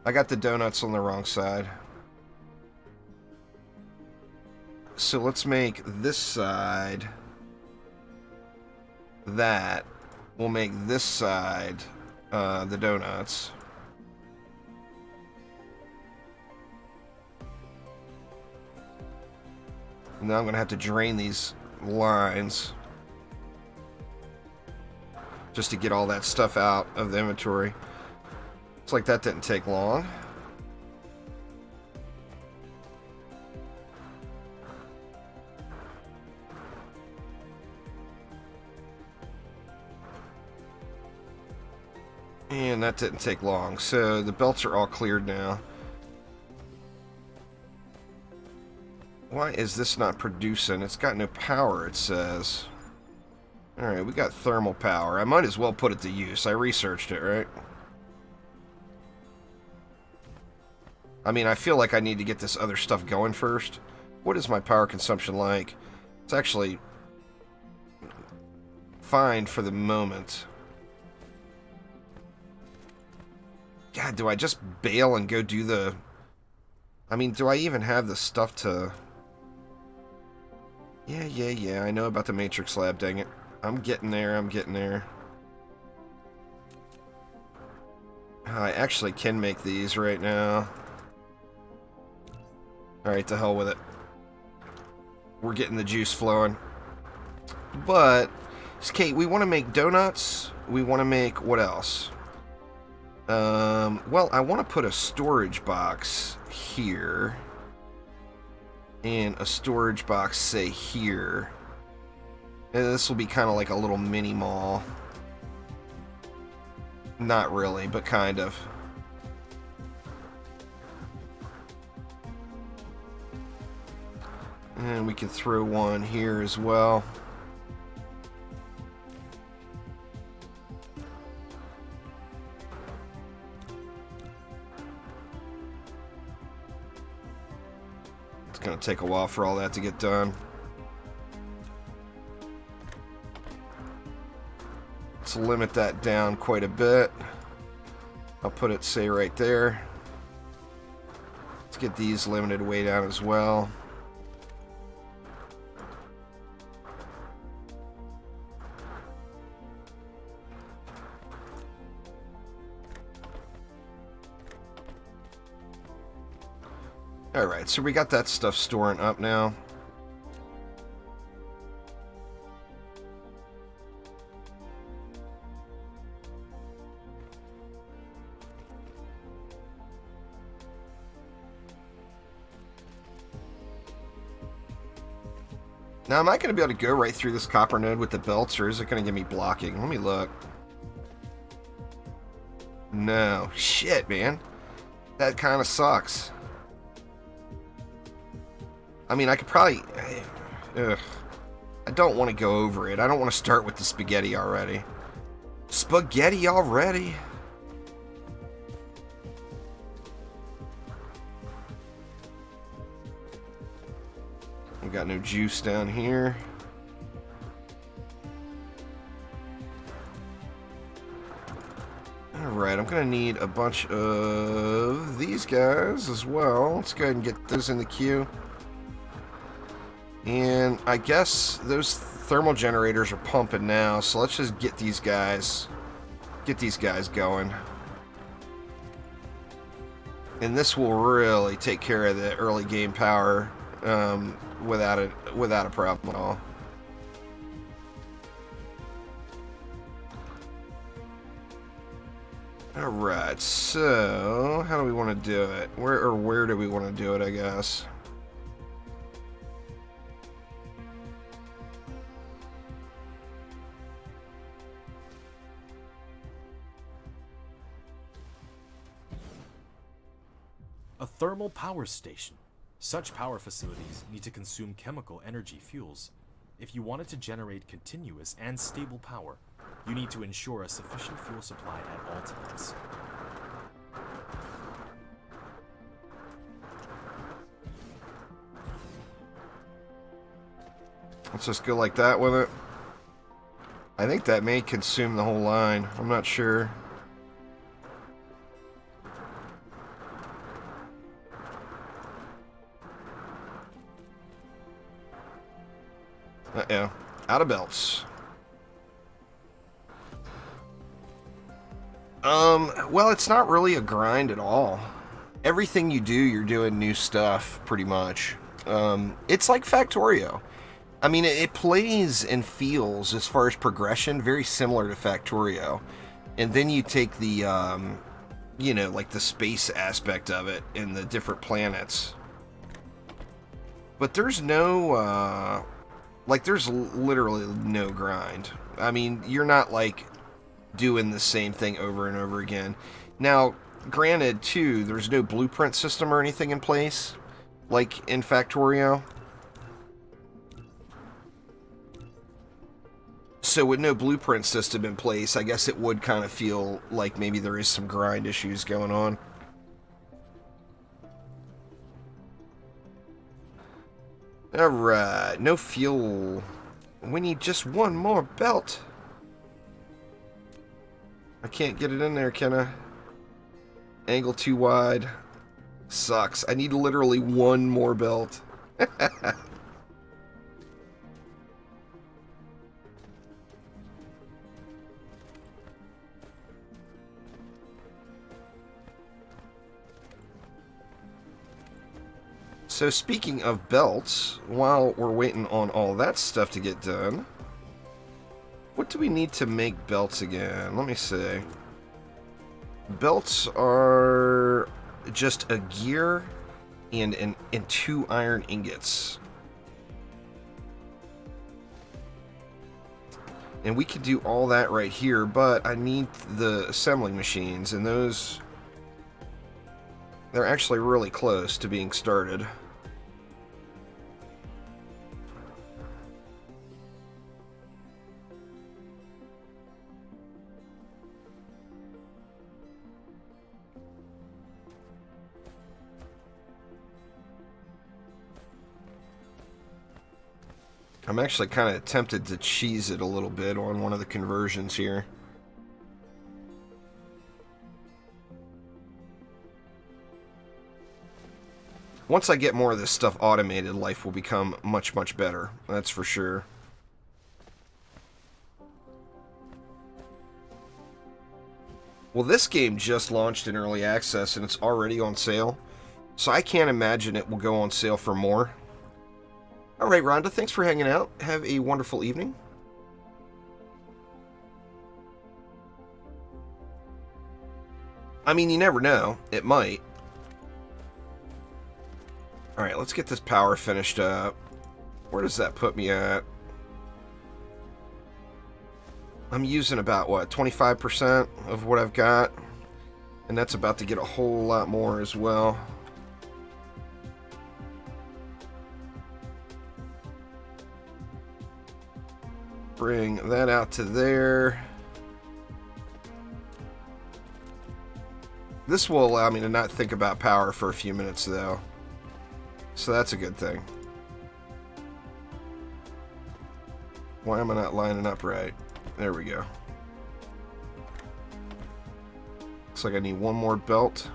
I got the donuts on the wrong side. So let's make this side that. We'll make this side the donuts. Now I'm going to have to drain these lines just to get all that stuff out of the inventory. Looks like that didn't take long. And that didn't take long. So the belts are all cleared now. Why is this not producing? It's got no power, it says. Alright, we got thermal power. I might as well put it to use. I researched it, right? I mean, I feel like I need to get this other stuff going first. What is my power consumption like? It's actually fine for the moment. God, do I just bail and go do the... I mean, do I even have the stuff to... Yeah, I know about the Matrix Lab, dang it. I'm getting there. I actually can make these right now. Alright, to hell with it. We're getting the juice flowing. But, Kate, we want to make donuts. We want to make... what else? Well, I want to put a storage box here. And a storage box, say, here. And this will be kind of like a little mini mall. Not really, but kind of. And we can throw one here as well. It's going to take a while for all that to get done. Let's limit that down quite a bit. I'll put it, say, right there. Let's get these limited way down as well. Alright, so we got that stuff storing up now. Now, am I going to be able to go right through this copper node with the belts, or is it going to give me blocking? Let me look. No. Shit, man. That kind of sucks. I mean, I could probably... Ugh. I don't want to go over it. I don't want to start with the spaghetti already. Spaghetti already? We got no juice down here. Alright, I'm going to need a bunch of these guys as well. Let's go ahead and get those in the queue. And I guess those thermal generators are pumping now, so let's just get these guys going. And this will really take care of the early game power without a problem at all. Alright, so how do we want to do it? Where do we want to do it, I guess?
A thermal power station. Such power facilities need to consume chemical energy fuels. If you wanted to generate continuous and stable power, you need to ensure a sufficient fuel supply at all times.
Let's just go like that with it. I think that may consume the whole line. I'm not sure. Uh-oh. Out of belts. Well, it's not really a grind at all. Everything you do, you're doing new stuff, pretty much. It's like Factorio. I mean, it plays and feels, as far as progression, very similar to Factorio. And then you take the, you know, like the space aspect of it and the different planets. But there's no, like, there's literally no grind. I mean, you're not, like, doing the same thing over and over again. Now, granted, too, there's no blueprint system or anything in place, like in Factorio. So with no blueprint system in place, I guess it would kind of feel like maybe there is some grind issues going on. Alright, no fuel. We need just one more belt. I can't get it in there, can I? Angle too wide. Sucks. I need literally one more belt. So speaking of belts, while we're waiting on all that stuff to get done, what do we need to make belts again? Let me see. Belts are just a gear and 2 iron ingots. And we could do all that right here, but I need the assembling machines, and those, they're actually really close to being started. I'm actually kind of tempted to cheese it a little bit on one of the conversions here. Once I get more of this stuff automated, life will become much, much better. That's for sure. Well, this game just launched in early access and it's already on sale. So I can't imagine it will go on sale for more. Alright, Rhonda, thanks for hanging out. Have a wonderful evening. I mean, you never know. It might. Alright, let's get this power finished up. Where does that put me at? I'm using about, what, 25% of what I've got? And that's about to get a whole lot more as well. Bring that out to there. This will allow me to not think about power for a few minutes, though. So that's a good thing. Why am I not lining up right? There we go. Looks like I need one more belt.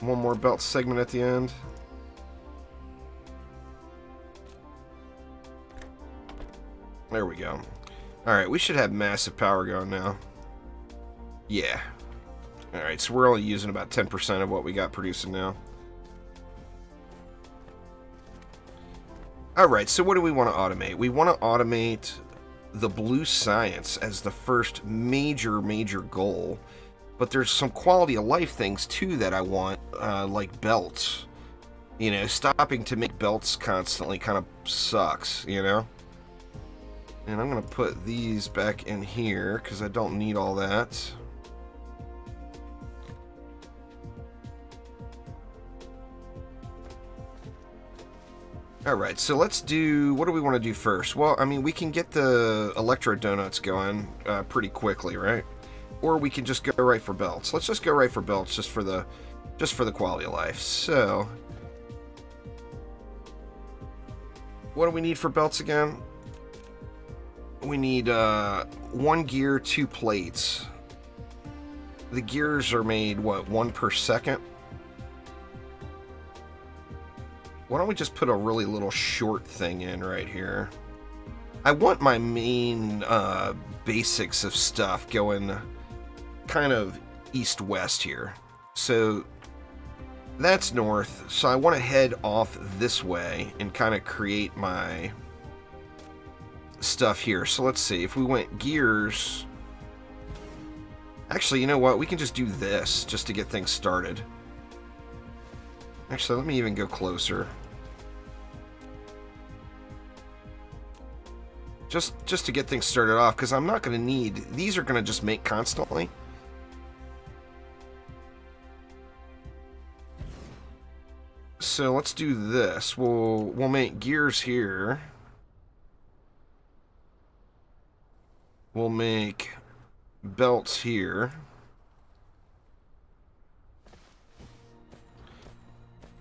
One more belt segment at the end. There we go. Alright, we should have massive power going now. Yeah. Alright, so we're only using about 10% of what we got producing now. Alright, so what do we want to automate? We want to automate the blue science as the first major goal. But there's some quality of life things too that I want, like belts. You know, stopping to make belts constantly kind of sucks, you know? And I'm going to put these back in here because I don't need all that. Alright, so let's do... What do we want to do first? Well, I mean, we can get the electro donuts going pretty quickly, right? Or we can just go right for belts. Let's just go right for belts just for the quality of life. So, what do we need for belts again? We need 1 gear, 2 plates. The gears are made, what, 1 per second? Why don't we just put a really little short thing in right here? I want my main basics of stuff going kind of east-west here. So that's north. So I want to head off this way and kind of create my stuff here. So let's see. If we went gears... Actually, you know what? We can just do this just to get things started. Actually, let me even go closer. Just to get things started off, because I'm not going to need... These are going to just make constantly. So let's do this. We'll make gears here. We'll make belts here.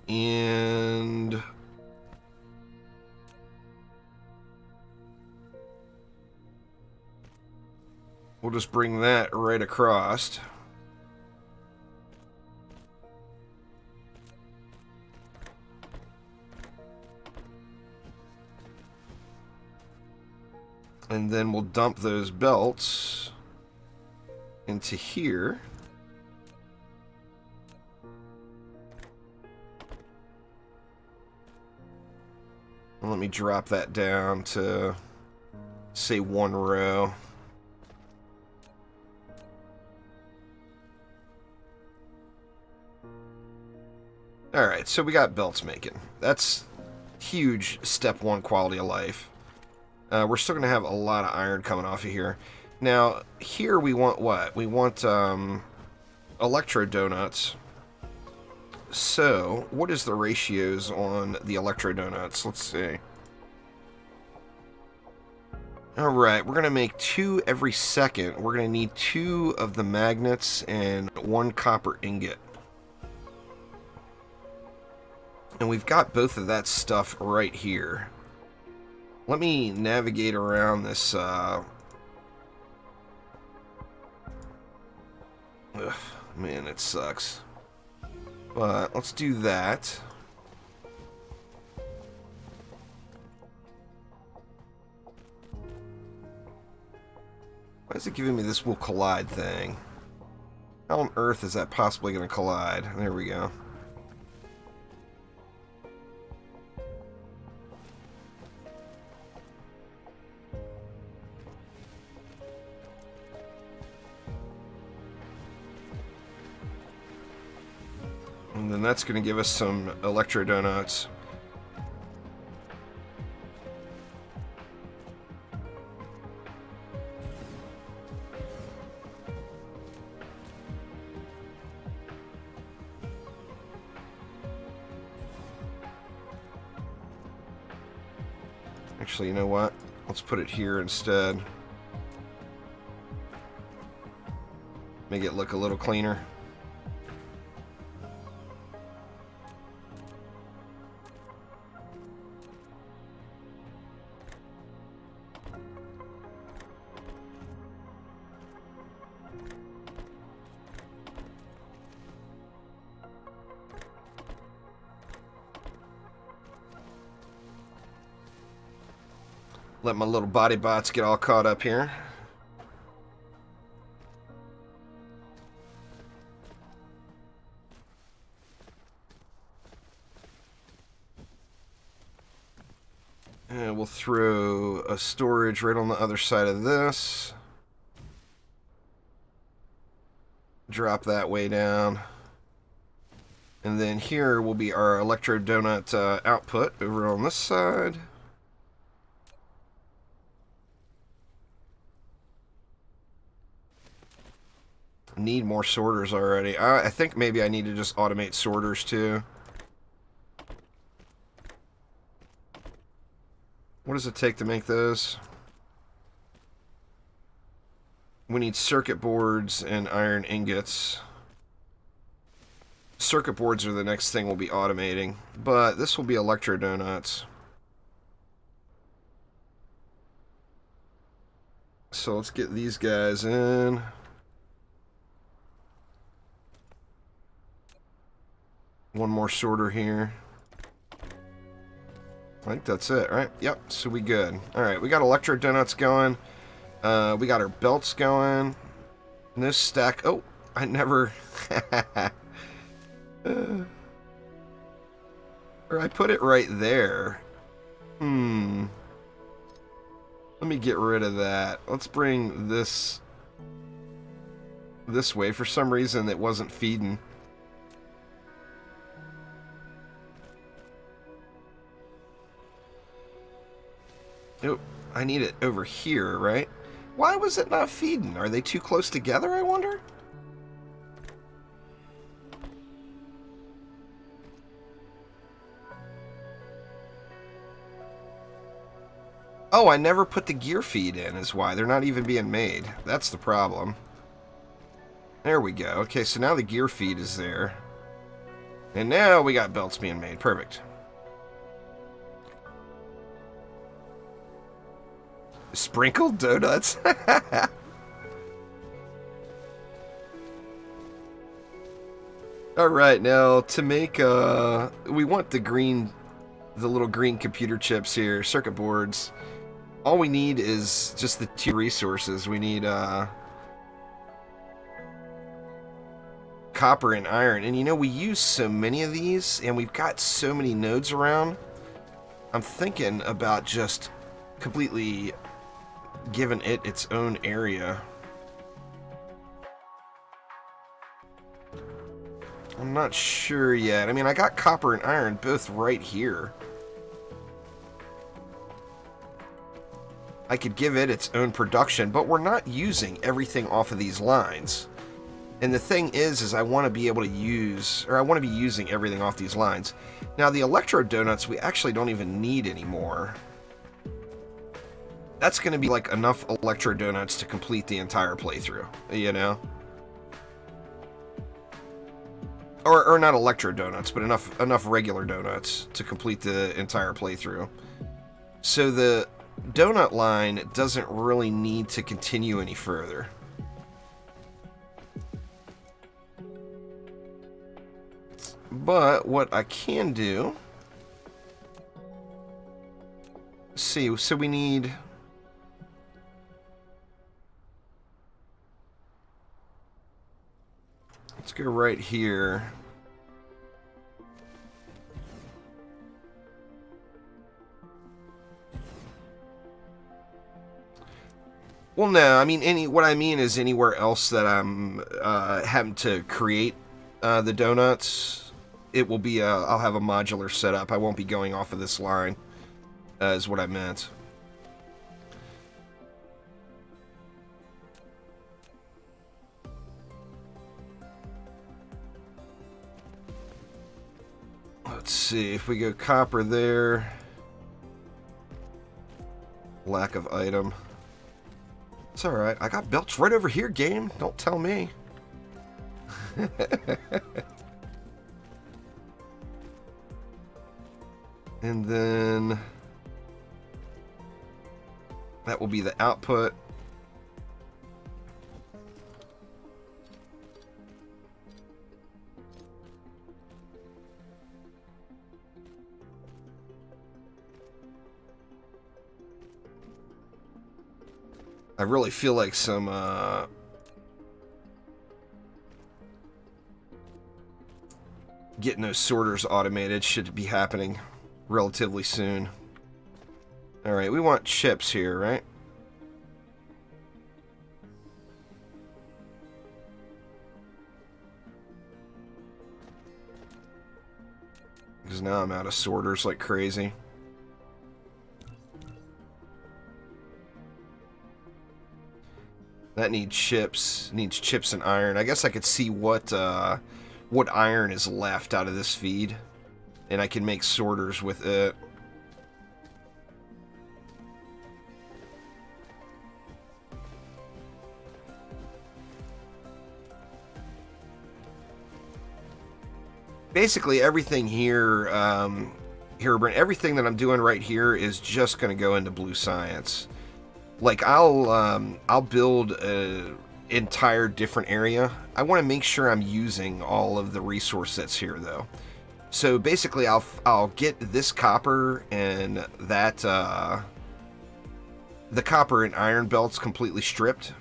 And we'll just bring that right across. And then we'll dump those belts into here. And let me drop that down to, say, 1 row. Alright, so we got belts making. That's huge step 1 quality of life. We're still going to have a lot of iron coming off of here. Now, here we want what? We want electro donuts. So, what is the ratios on the electro donuts? Let's see. Alright, we're going to make 2 every second. We're going to need 2 of the magnets and 1 copper ingot. And we've got both of that stuff right here. Let me navigate around this, Ugh, man, it sucks. But let's do that. Why is it giving me this will collide thing? How on earth is that possibly going to collide? There we go. And then that's going to give us some electro donuts. Actually, you know what? Let's put it here instead. Make it look a little cleaner. Let my little body bots get all caught up here. And we'll throw a storage right on the other side of this. Drop that way down. And then here will be our electro donut output over on this side. Need more sorters already. I think maybe I need to just automate sorters too. What does it take to make those? We need circuit boards and iron ingots. Circuit boards are the next thing we'll be automating, but this will be electro donuts. So let's get these guys in. One more sorter here. I think that's it, right? Yep, so we good. Alright, we got electro donuts going. We got our belts going. And this stack... Oh, I never... or I put it right there. Let me get rid of that. Let's bring this way. For some reason, it wasn't feeding. Oh, I need it over here, right? Why was it not feeding? Are they too close together, I wonder? Oh, I never put the gear feed in is why. They're not even being made. That's the problem. There we go. Okay, so now the gear feed is there. And now we got belts being made. Perfect. Sprinkled donuts? Alright, now to make, we want the little green computer chips here, circuit boards. All we need is just the two resources. We need, copper and iron. And you know, we use so many of these, and we've got so many nodes around. I'm thinking about just completely giving it its own area. I'm not sure yet. I mean, I got copper and iron both right here. I could give it its own production, but we're not using everything off of these lines. And the thing is I want to be able to use, or I want to be using everything off these lines. Now, the electro donuts we actually don't even need anymore. That's going to be like enough electro donuts to complete the entire playthrough, you know? Or not electro donuts, but enough regular donuts to complete the entire playthrough. So the donut line doesn't really need to continue any further. But what I can do... See, so we need... Let's go right here. Well, no, I mean, what I mean is anywhere else that I'm having to create the donuts, it will be I'll have a modular setup. I won't be going off of this line, is what I meant. Let's see, if we go copper there, lack of item. It's alright, I got belts right over here, game. Don't tell me. And then that will be the output. I really feel like some getting those sorters automated should be happening relatively soon. Alright, we want chips here, right? Because now I'm out of sorters like crazy. That needs chips and iron. I guess I could see what iron is left out of this feed, and I can make sorters with it. basically everything here, here, Brent, everything that I'm doing right here is just going to go into blue science. Like I'll build a entire different area. I want to make sure I'm using all of the resource that's here though. So basically I'll get this copper and that the copper and iron belts completely stripped.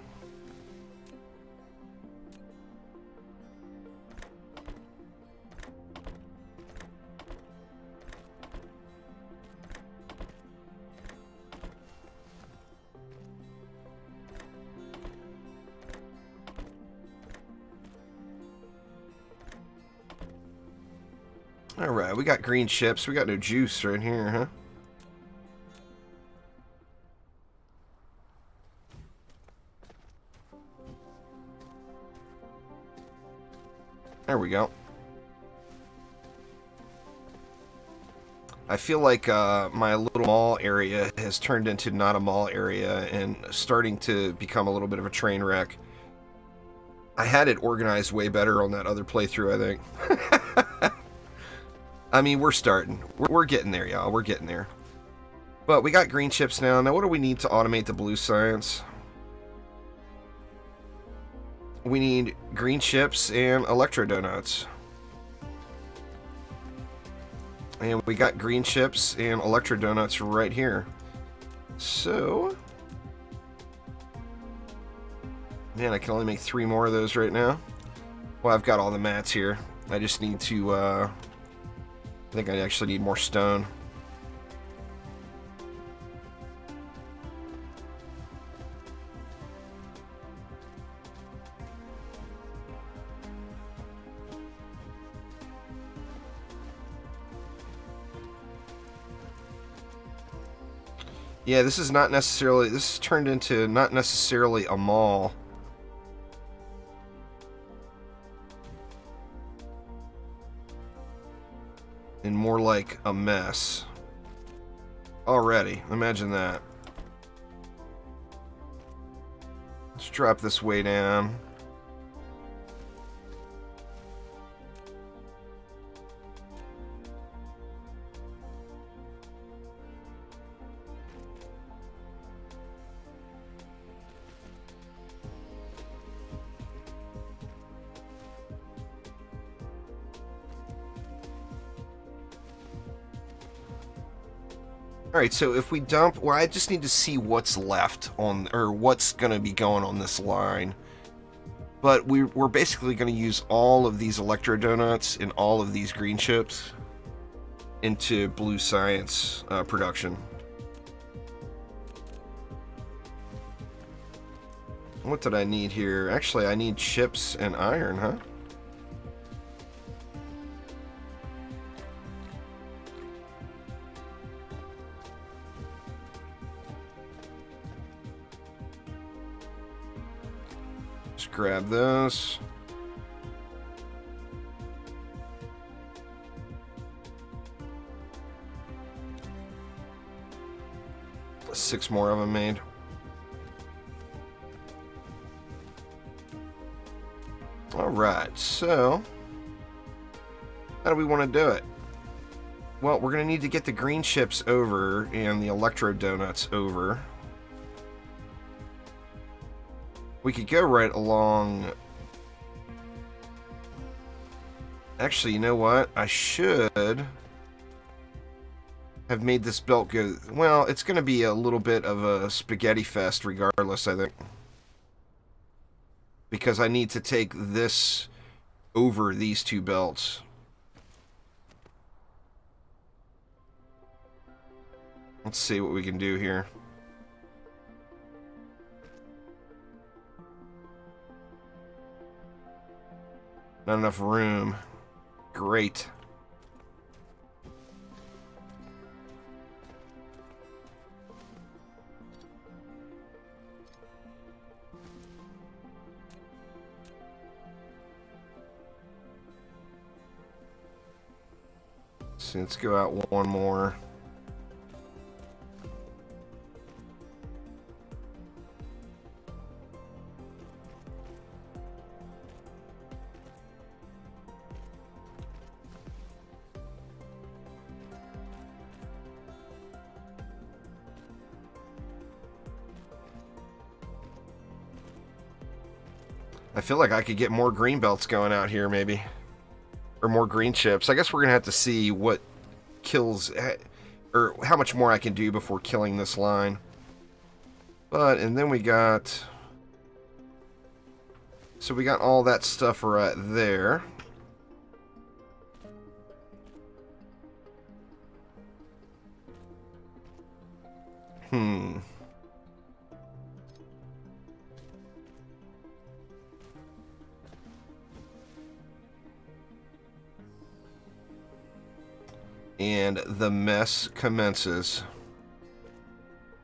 Alright, we got green chips. We got no juice right here, huh? There we go. I feel like my little mall area has turned into not a mall area and starting to become a little bit of a train wreck. I had it organized way better on that other playthrough, I think. I mean, we're starting. We're getting there, y'all. We're getting there. But we got green chips now. Now, what do we need to automate the blue science? We need green chips and electro donuts. And we got green chips and electro donuts right here. So, man, I can only make 3 more of those right now. Well, I've got all the mats here. I just need to, I think I actually need more stone. Yeah, this is not necessarily, this has turned into not necessarily a mall. And more like a mess. Already, imagine that. Let's drop this way down. Alright, so if we dump, well, I just need to see what's left on, or what's going to be going on this line. But we're basically going to use all of these electro donuts and all of these green chips into blue science production. What did I need here? Actually, I need chips and iron, huh? Grab those. Six more of them made. Alright, so how do we want to do it? Well, we're going to need to get the green chips over and the electro donuts over. We could go right along. Actually, you know what? I should have made this belt go... Well, it's going to be a little bit of a spaghetti fest regardless, I think. Because I need to take this over these 2 belts. Let's see what we can do here. Not enough room. Great. So let's go out one more. I feel like I could get more green belts going out here, maybe. Or more green chips. I guess we're going to have to see what kills... or how much more I can do before killing this line. But, and then we got... So we got all that stuff right there. And the mess commences.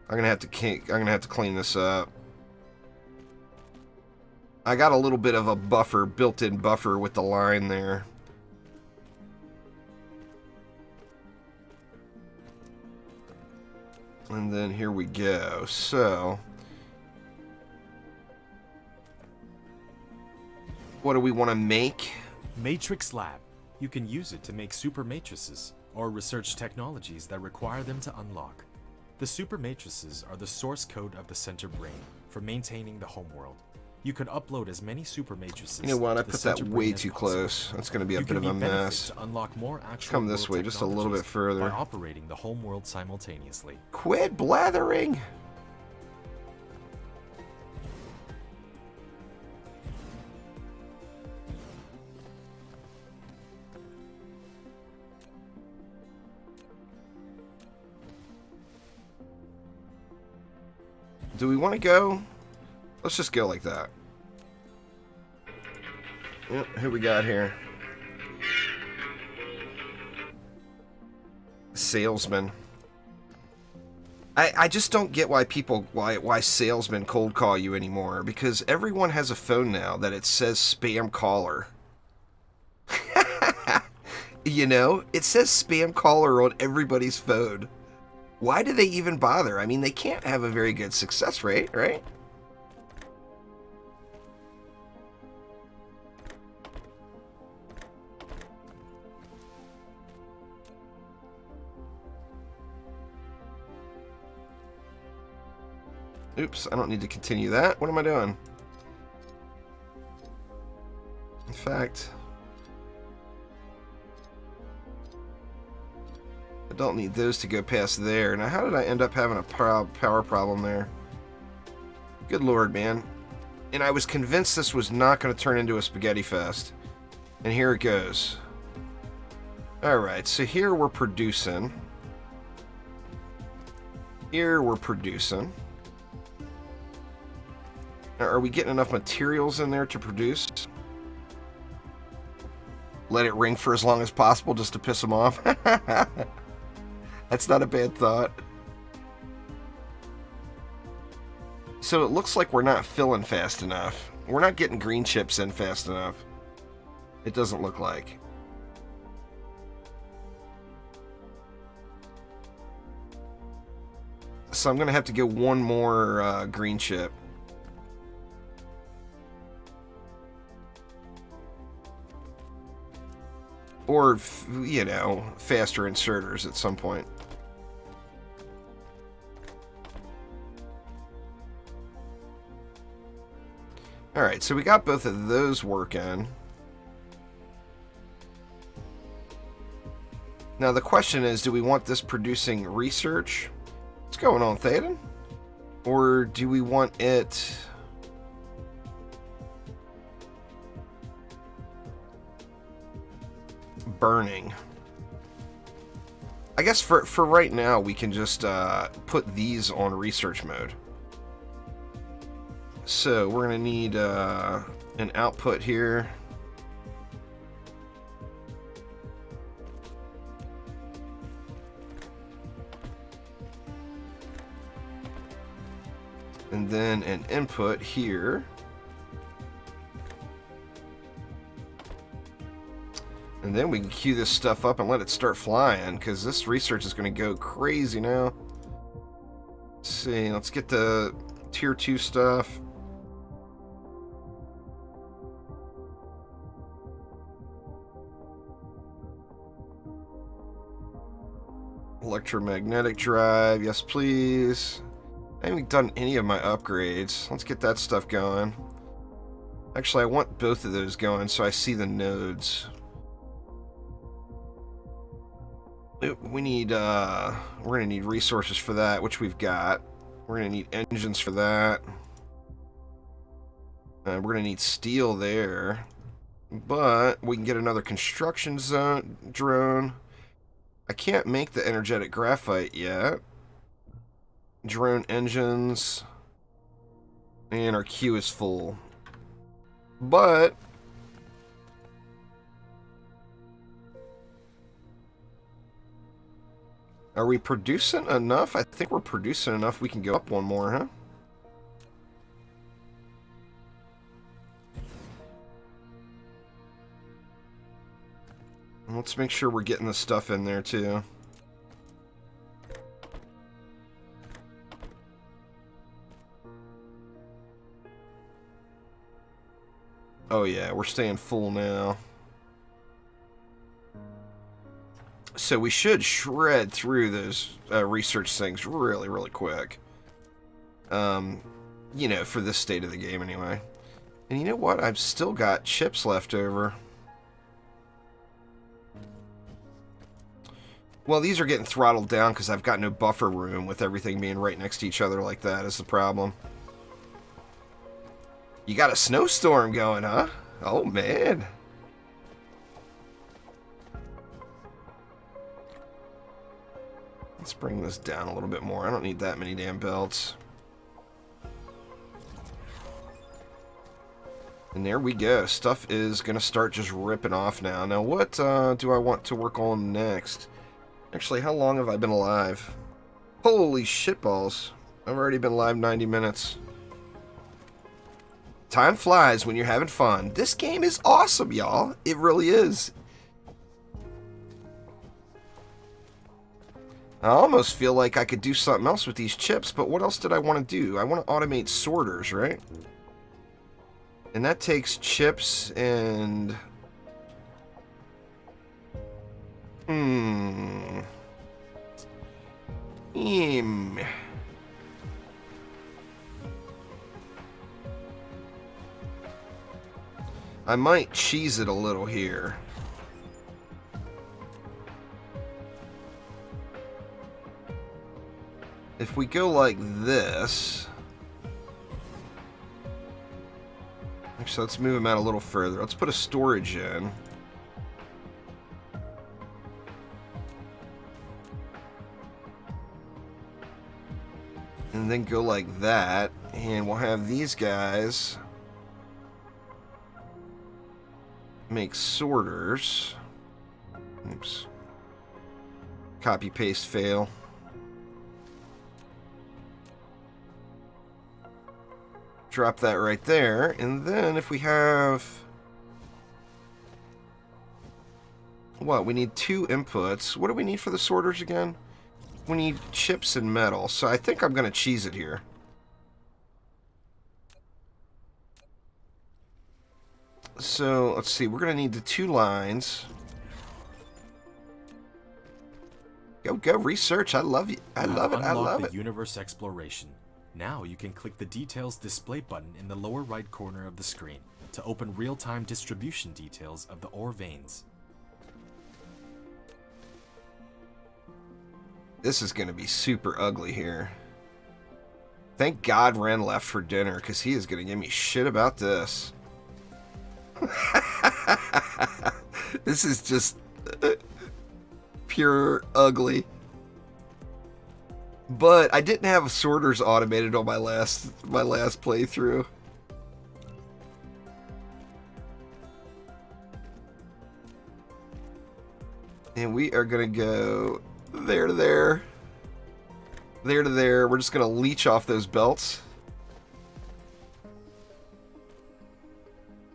I'm gonna have to clean this up. I got a little bit of a buffer, built-in buffer with the line there. And then here we go. So, what do we want to make?
Matrix Lab. You can use it to make super matrices or research technologies that require them to unlock. The super matrices are the source code of the center brain for maintaining the homeworld. You can upload as many super matrices.
You know what? I put that way too close. That's going to be a bit of a mess.
To unlock more actual
Come this way, just a little bit further.
By operating the homeworld simultaneously.
Quit blathering! Do we want to go? Let's just go like that. Yep, who we got here? Salesman. I just don't get why why salesmen cold call you anymore, because everyone has a phone now that it says spam caller. You know, it says spam caller on everybody's phone. Why do they even bother? I mean, they can't have a very good success rate, right? Oops, I don't need to continue that. What am I doing? In fact, I don't need those to go past there. Now, how did I end up having a power problem there? Good lord, man. And I was convinced this was not going to turn into a spaghetti fest. And here it goes. Alright, so here we're producing. Here we're producing. Now, are we getting enough materials in there to produce? Let it ring for as long as possible just to piss them off. That's not a bad thought. So it looks like we're not filling fast enough. We're not getting green chips in fast enough. It doesn't look like. So I'm going to have to get one more green chip. Or, you know, faster inserters at some point. Alright, so we got both of those working. Now the question is, do we want this producing research? What's going on, Thaden? Or do we want it... burning? I guess for right now we can just put these on research mode. So we're gonna need an output here. And then an input here. And then we can queue this stuff up and let it start flying, because this research is going to go crazy now. Let's see, let's get the tier 2 stuff. Electromagnetic drive, yes please. I haven't done any of my upgrades. Let's get that stuff going. Actually, I want both of those going so I see the nodes. We need, we're gonna need resources for that, which we've got. We're gonna need engines for that. We're gonna need steel there. But we can get another construction zone drone. I can't make the energetic graphite yet. Drone engines. And our queue is full. But are we producing enough? I think we're producing enough we can go up one more, huh? Let's make sure we're getting the stuff in there too. Oh yeah, we're staying full now. So we should shred through those research things really, really quick. You know, for this state of the game anyway. And you know what? I've still got chips left over. Well, these are getting throttled down because I've got no buffer room with everything being right next to each other like that is the problem. You got a snowstorm going, huh? Oh, man. Let's bring this down a little bit more. I don't need that many damn belts. And there we go. Stuff is going to start just ripping off now. Now, what do I want to work on next? Actually, how long have I been alive? Holy shitballs. I've already been live 90 minutes. Time flies when you're having fun. This game is awesome, y'all. It really is. I almost feel like I could do something else with these chips, but what else did I want to do? I want to automate sorters, right? And that takes chips and... I might cheese it a little here. If we go like this... Actually, let's move them out a little further. Let's put a storage in. And then go like that. And we'll have these guys make sorters. Oops. Copy, paste, fail. Drop that right there. And then if we have... What? We need 2 inputs. What do we need for the sorters again? We need chips and metal. So I think I'm going to cheese it here. So, let's see. We're going to need the 2 lines. Go, research. I love you. I love it. I love it.
The universe exploration. Now you can click the Details Display button in the lower right corner of the screen to open real-time distribution details of the ore veins.
This is going to be super ugly here. Thank God Ren left for dinner, because he is going to give me shit about this. This is just pure ugly. But I didn't have sorters automated on my last playthrough. And we are going to go there to there. There to there. We're just going to leech off those belts.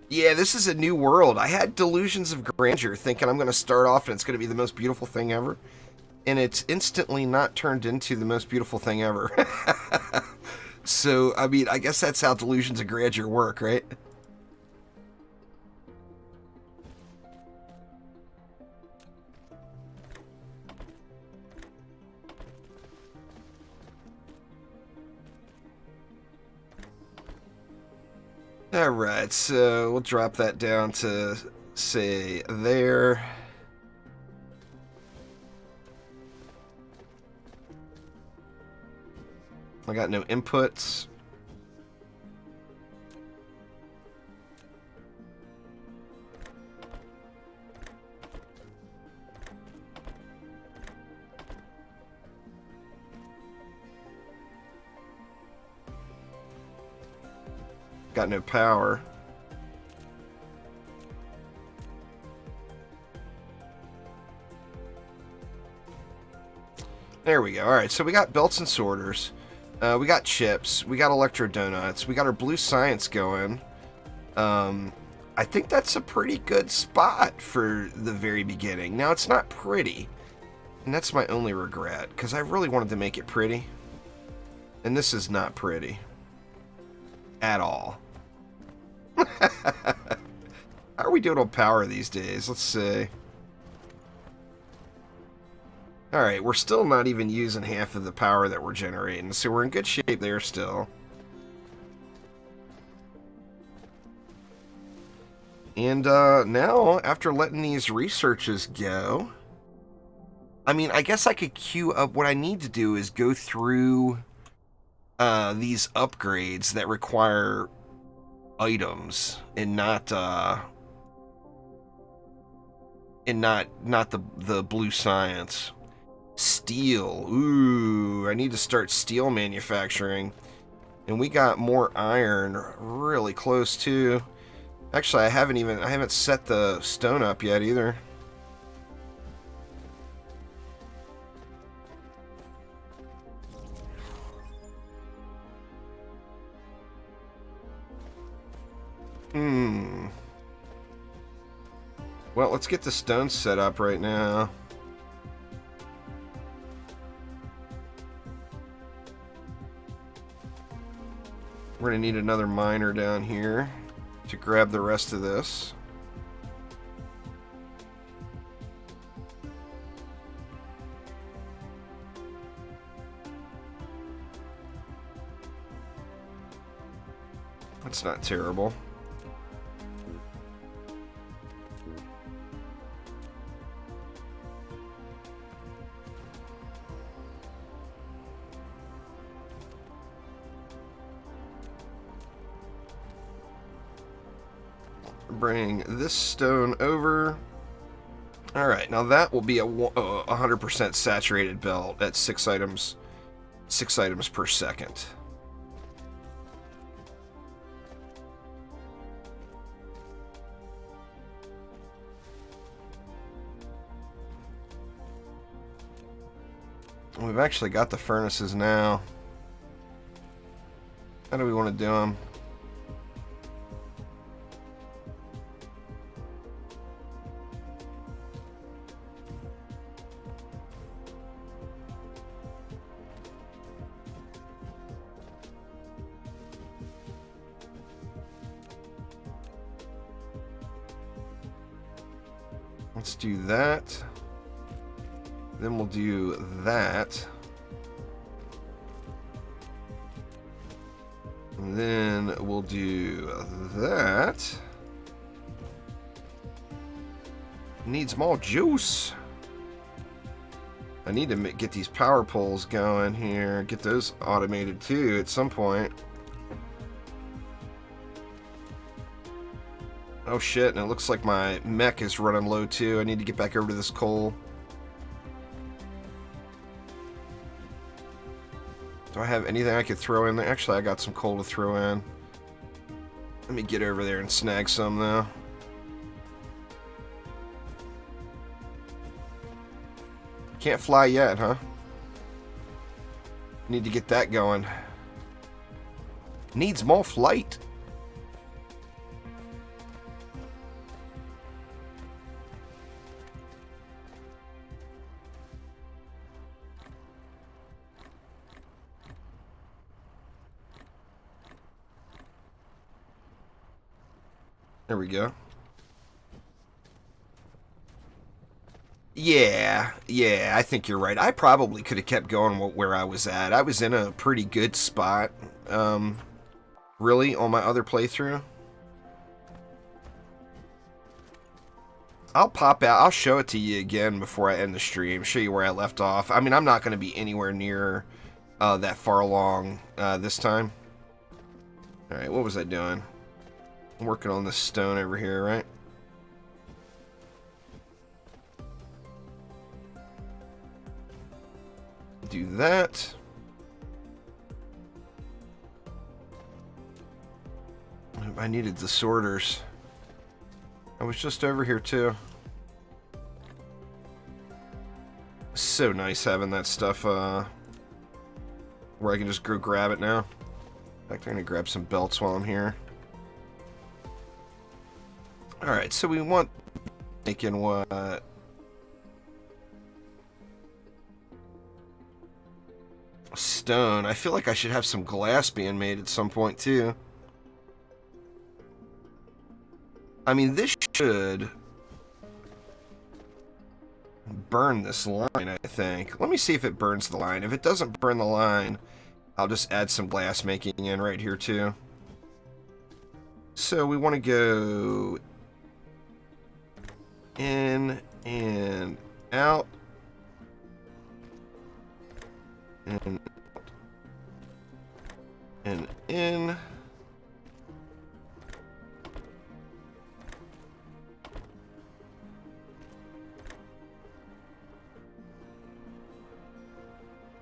Yeah, this is a new world. I had delusions of grandeur, thinking I'm going to start off and it's going to be the most beautiful thing ever. And it's instantly not turned into the most beautiful thing ever. So, I mean, I guess that's how delusions of grandeur work, right? Alright, so we'll drop that down to, say, there. I got no inputs. Got no power. There we go. Alright, so we got belts and sorters. We got chips. We got electro donuts. We got our blue science going. I think that's a pretty good spot for the very beginning. Now, it's not pretty. And that's my only regret, because I really wanted to make it pretty. And this is not pretty. At all. How are we doing on power these days? Let's see. Alright, we're still not even using half of the power that we're generating, so we're in good shape there still. And now, after letting these researches go, I mean, I guess I could queue up. What I need to do is go through these upgrades that require items and not the blue science. Steel. Ooh, I need to start steel manufacturing. And we got more iron really close too. Actually, I haven't set the stone up yet either. Well, let's get the stone set up right now. We're going to need another miner down here to grab the rest of this. That's not terrible. Bring this stone over. Alright, now that will be a 100% saturated belt at 6 items per second. We've actually got the furnaces now. How do we want to do them? Let's do that. Then we'll do that. And then we'll do that. Needs more juice. I need to get these power poles going here. Get those automated too at some point. Oh shit, and it looks like my mech is running low too. I need to get back over to this coal. Do I have anything I could throw in there? Actually, I got some coal to throw in. Let me get over there and snag some though. Can't fly yet, huh? Need to get that going. Needs more flight. There we go. Yeah, I think you're right. I probably could have kept going where I was at. I was in a pretty good spot, really, on my other playthrough. I'll pop out. I'll show it to you again before I end the stream. Show you where I left off. I mean, I'm not going to be anywhere near that far along this time. All right, what was I doing? I'm working on this stone over here, right? Do that. I needed the sorters. I was just over here too. So nice having that stuff where I can just go grab it now. In fact, I'm gonna grab some belts while I'm here. Alright, so we want making what? Stone. I feel like I should have some glass being made at some point too. I mean, this should burn this line, I think. Let me see if it burns the line. If it doesn't burn the line, I'll just add some glass making in right here too. So we want to go in and out. And out. And in.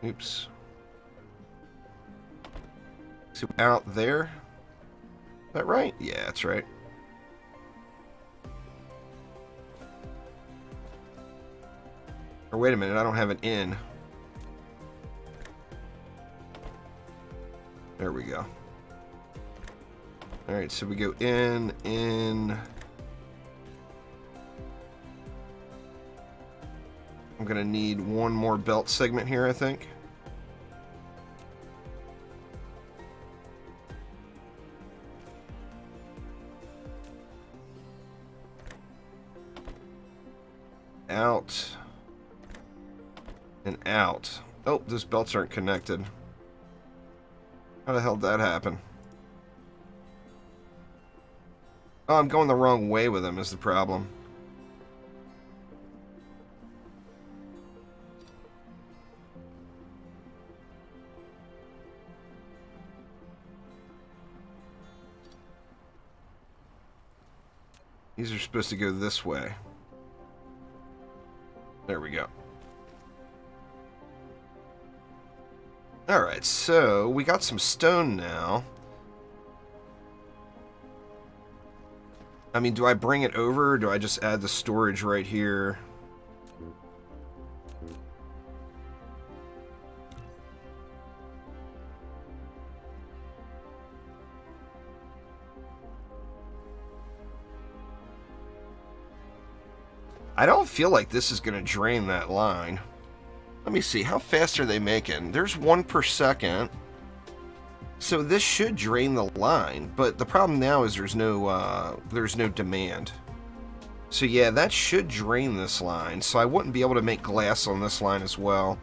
Oops. So out there. Is that right? Yeah, that's right. Or wait a minute, I don't have an in. There we go. Alright, so we go in. I'm gonna need one more belt segment here, I think. Out. And out. Oh, those belts aren't connected. How the hell did that happen? Oh, I'm going the wrong way with them is the problem. These are supposed to go this way. There we go. Alright, so we got some stone now. I mean, do I bring it over or do I just add the storage right here? I don't feel like this is going to drain that line. Let me see. How fast are they making? There's 1 per second. So this should drain the line. But the problem now is there's no demand. So yeah, that should drain this line. So I wouldn't be able to make glass on this line as well.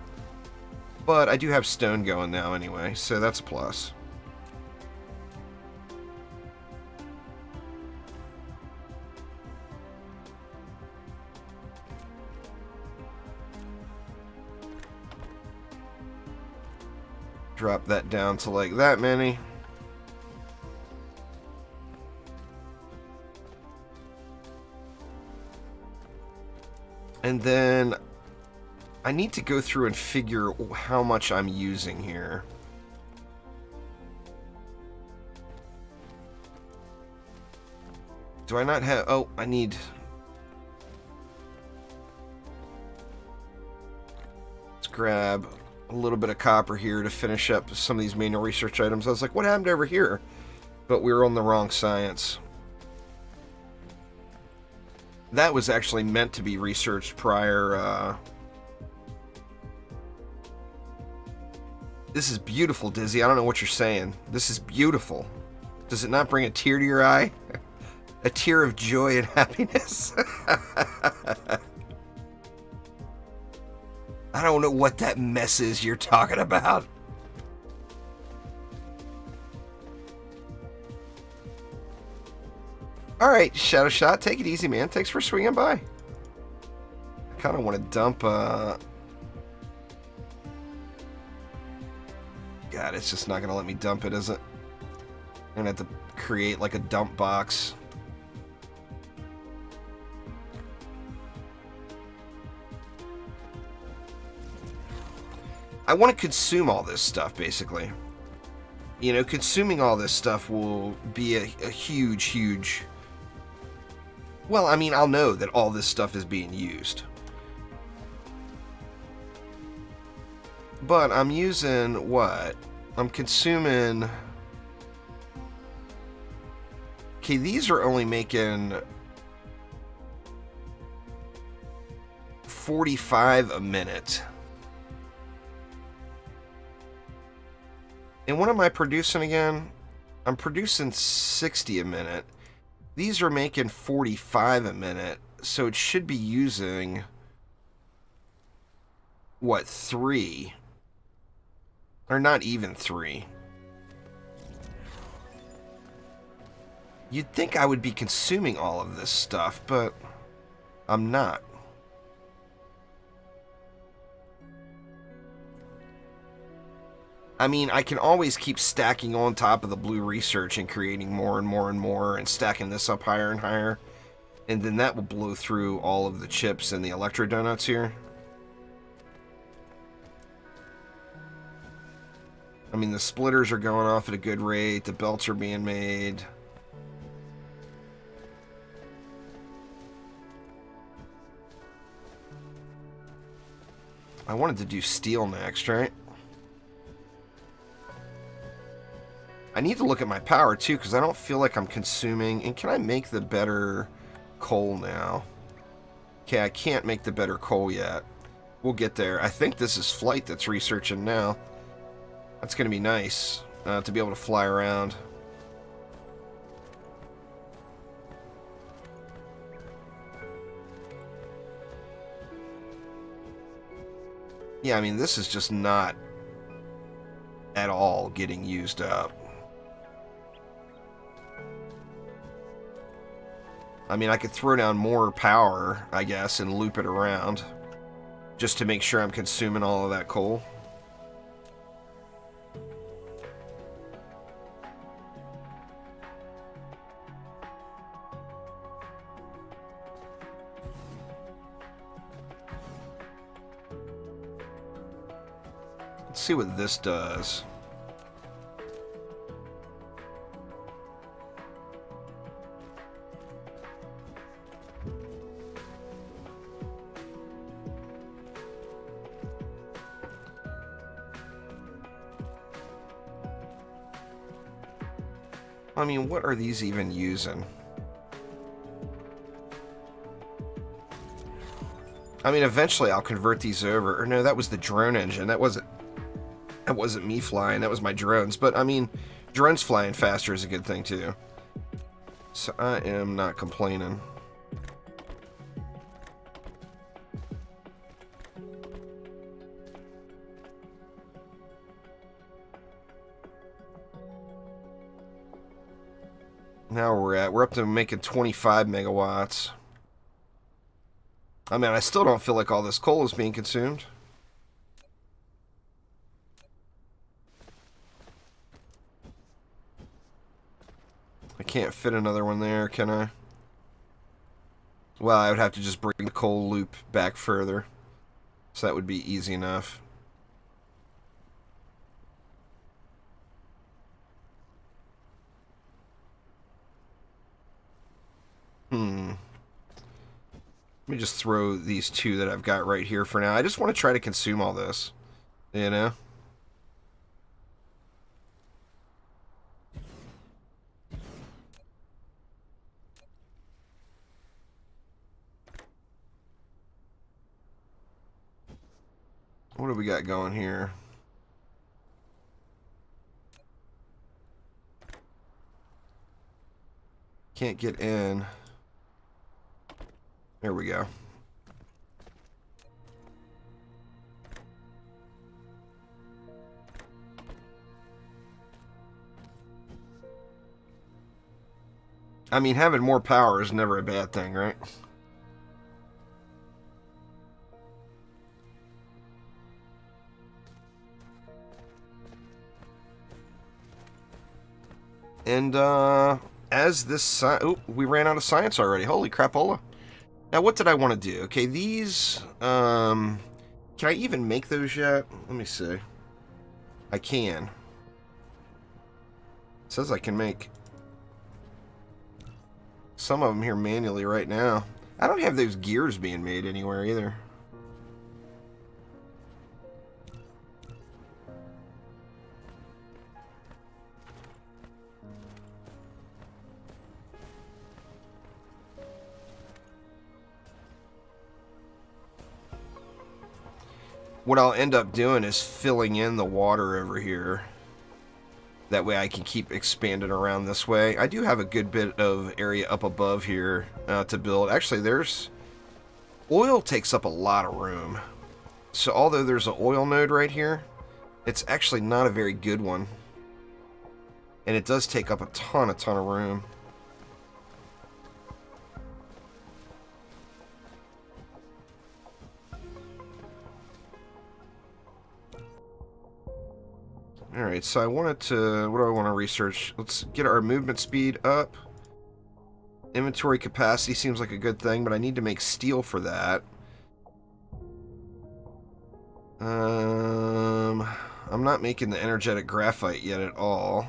But I do have stone going now anyway. So that's a plus. Drop that down to like that many. And then I need to go through and figure how much I'm using here. Do I not have... Oh, I need... Let's grab a little bit of copper here to finish up some of these manual research items. I was like, what happened over here? But we were on the wrong science. That was actually meant to be researched prior. This is beautiful, Dizzy. I don't know what you're saying. This is beautiful. Does it not bring a tear to your eye? A tear of joy and happiness? I don't know what that mess is you're talking about. Alright, Shadow Shot, take it easy, man. Thanks for swinging by. Kind of want to dump, God, it's just not going to let me dump it, is it? I'm going to have to create like a dump box. I want to consume all this stuff, basically. You know, consuming all this stuff will be a huge, huge... Well, I mean, I'll know that all this stuff is being used. But I'm using what? I'm consuming... Okay, these are only making 45 a minute. And what am I producing again? I'm producing 60 a minute. These are making 45 a minute, so it should be using, what, 3? Or not even 3. You'd think I would be consuming all of this stuff, but I'm not. I mean, I can always keep stacking on top of the blue research and creating more and more and more and stacking this up higher and higher. And then that will blow through all of the chips and the electro donuts here. I mean, the splitters are going off at a good rate. The belts are being made. I wanted to do steel next, right? I need to look at my power, too, because I don't feel like I'm consuming... And can I make the better coal now? Okay, I can't make the better coal yet. We'll get there. I think this is Flight that's researching now. That's going to be nice, to be able to fly around. Yeah, I mean, this is just not at all getting used up. I mean, I could throw down more power, I guess, and loop it around. Just to make sure I'm consuming all of that coal. Let's see what this does. I mean, what are these even using? I mean, eventually I'll convert these over. Or no, that was the drone engine. That wasn't me flying. That was my drones. But, I mean, drones flying faster is a good thing, too. So I am not complaining. Now we're up to making 25 megawatts. I mean, I still don't feel like all this coal is being consumed. I can't fit another one there, can I? Well, I would have to just bring the coal loop back further. So that would be easy enough. Let me just throw these two that I've got right here for now. I just want to try to consume all this, you know? What do we got going here? Can't get in. There we go. I mean, having more power is never a bad thing, right? And as this... oh, we ran out of science already. Holy crapola. Now, what did I want to do? Okay, these... can I even make those yet? Let me see. I can. It says I can make some of them here manually right now. I don't have those gears being made anywhere either. What I'll end up doing is filling in the water over here. That way I can keep expanding around this way. I do have a good bit of area up above here to build. Actually, there's... oil takes up a lot of room. So although there's an oil node right here, it's actually not a very good one. And it does take up a ton of room. Alright, so I wanted to... what do I want to research? Let's get our movement speed up. Inventory capacity seems like a good thing, but I need to make steel for that. I'm not making the energetic graphite yet at all.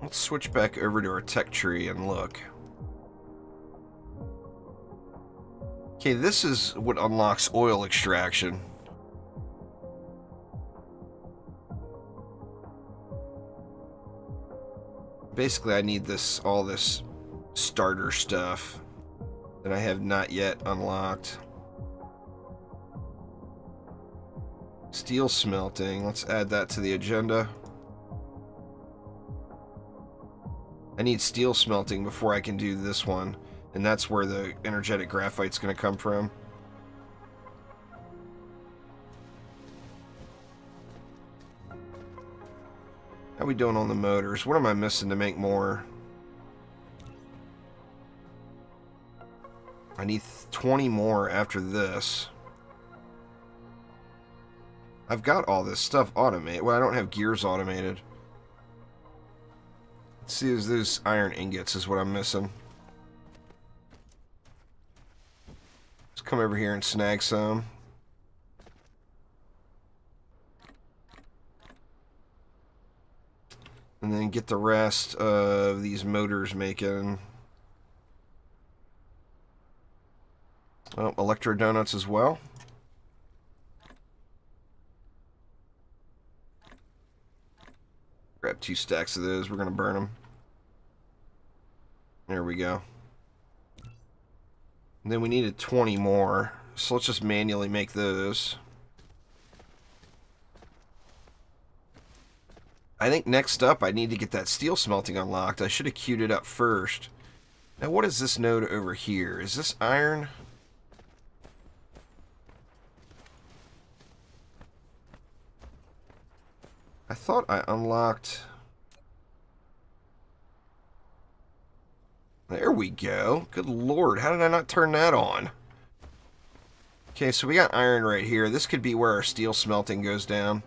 Let's switch back over to our tech tree and look. Okay, this is what unlocks oil extraction. Basically, I need this, all this starter stuff that I have not yet unlocked. Steel smelting, let's add that to the agenda. I need steel smelting before I can do this one, and that's where the energetic graphite's going to come from. How we doing on the motors? What am I missing to make more? I need 20 more after this. I've got all this stuff automated. Well, I don't have gears automated. Let's see, is those iron ingots is what I'm missing. Let's come over here and snag some. And then get the rest of these motors making. Oh, electro donuts as well. Grab 2 stacks of those. We're going to burn them. There we go. And then we needed 20 more. So let's just manually make those. I think next up I need to get that steel smelting unlocked. I should have queued it up first. Now what is this node over here? Is this iron? I thought I unlocked... There we go. Good lord, how did I not turn that on? Okay, so we got iron right here. This could be where our steel smelting goes down.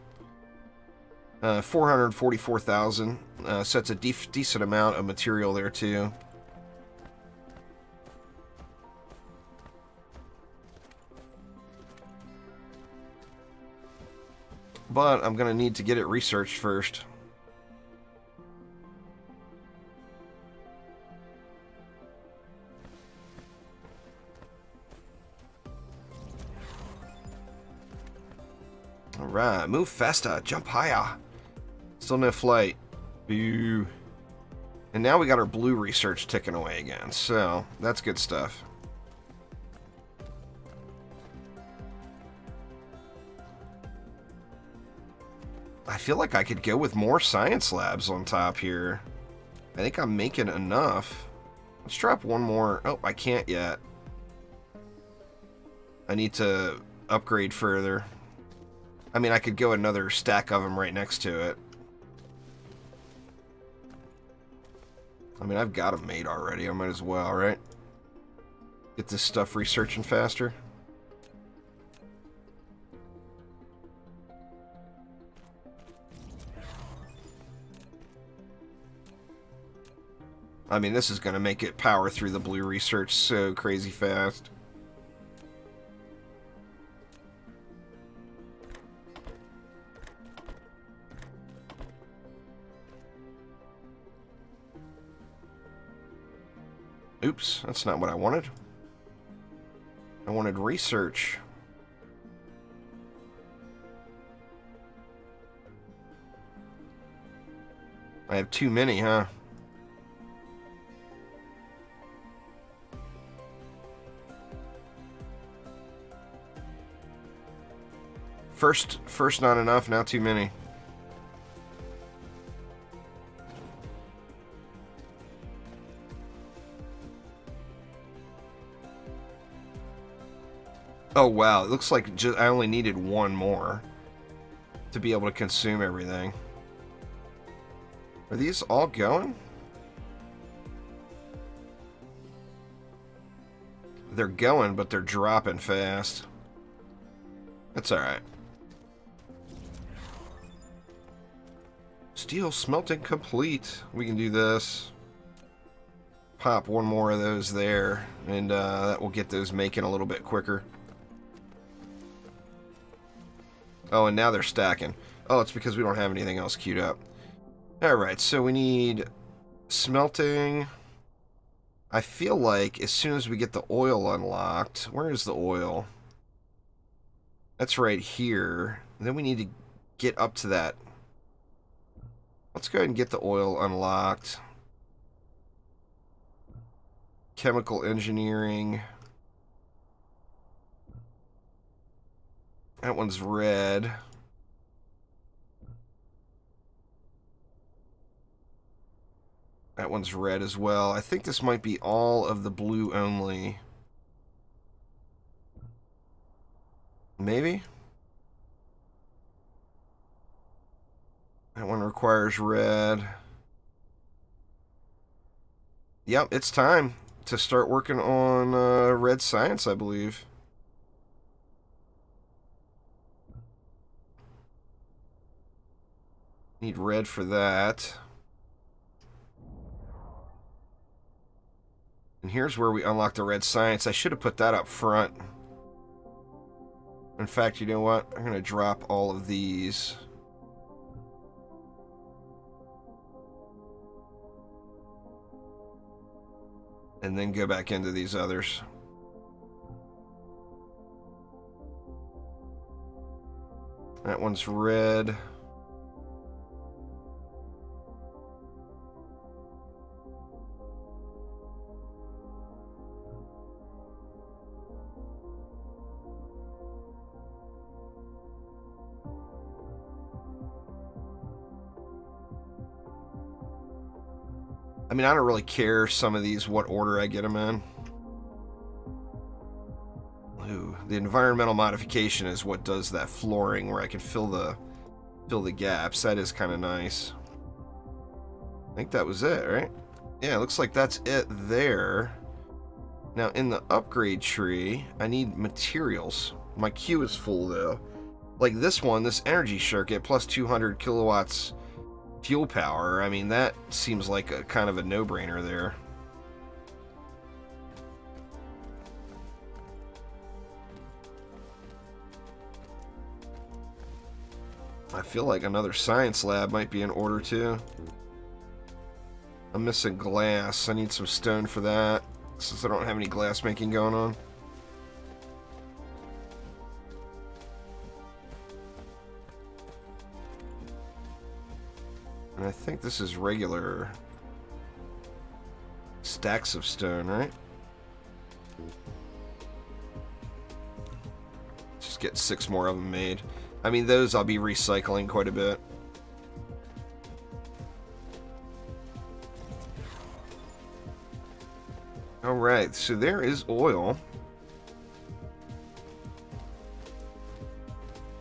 444,000. So that's a decent amount of material there too. But I'm going to need to get it researched first. Alright, move faster, jump higher. Still no flight. Boo. And now we got our blue research ticking away again, so that's good stuff. I feel like I could go with more science labs on top here. I think I'm making enough. Let's drop one more. Oh, I can't yet. I need to upgrade further. I mean, I could go another stack of them right next to it. I mean, I've got them made already. I might as well, right? Get this stuff researching faster. I mean, this is going to make it power through the blue research so crazy fast. Oops, that's not what I wanted. I wanted research. I have too many, huh? First not enough, now too many. Oh wow, it looks like I only needed one more to be able to consume everything. Are these all going? They're going, but they're dropping fast. That's alright. Steel smelting complete. We can do this. Pop one more of those there, and that will get those making a little bit quicker. Oh, and now they're stacking. Oh, it's because we don't have anything else queued up. Alright, so we need smelting. I feel like as soon as we get the oil unlocked... Where is the oil? That's right here. Then we need to get up to that. Let's go ahead and get the oil unlocked. Chemical engineering. That one's red. That one's red as well. I think this might be all of the blue only. Maybe? That one requires red. Yep, it's time to start working on red science, I believe. Need red for that. And here's where we unlock the red science. I should have put that up front. In fact, you know what? I'm going to drop all of these. And then go back into these others. That one's red. I mean, I don't really care some of these, what order I get them in. Ooh, the environmental modification is what does that flooring where I can fill the gaps. That is kind of nice. I think that was it, right? Yeah, it looks like that's it there. Now, in the upgrade tree, I need materials. My queue is full, though. Like this one, this energy circuit, plus 200 kilowatts fuel power. I mean, that seems like a kind of a no-brainer there. I feel like another science lab might be in order too. I'm missing glass. I need some stone for that, since I don't have any glass making going on. And I think this is regular stacks of stone, right? Just get 6 more of them made. I mean, those I'll be recycling quite a bit. Alright, so there is oil.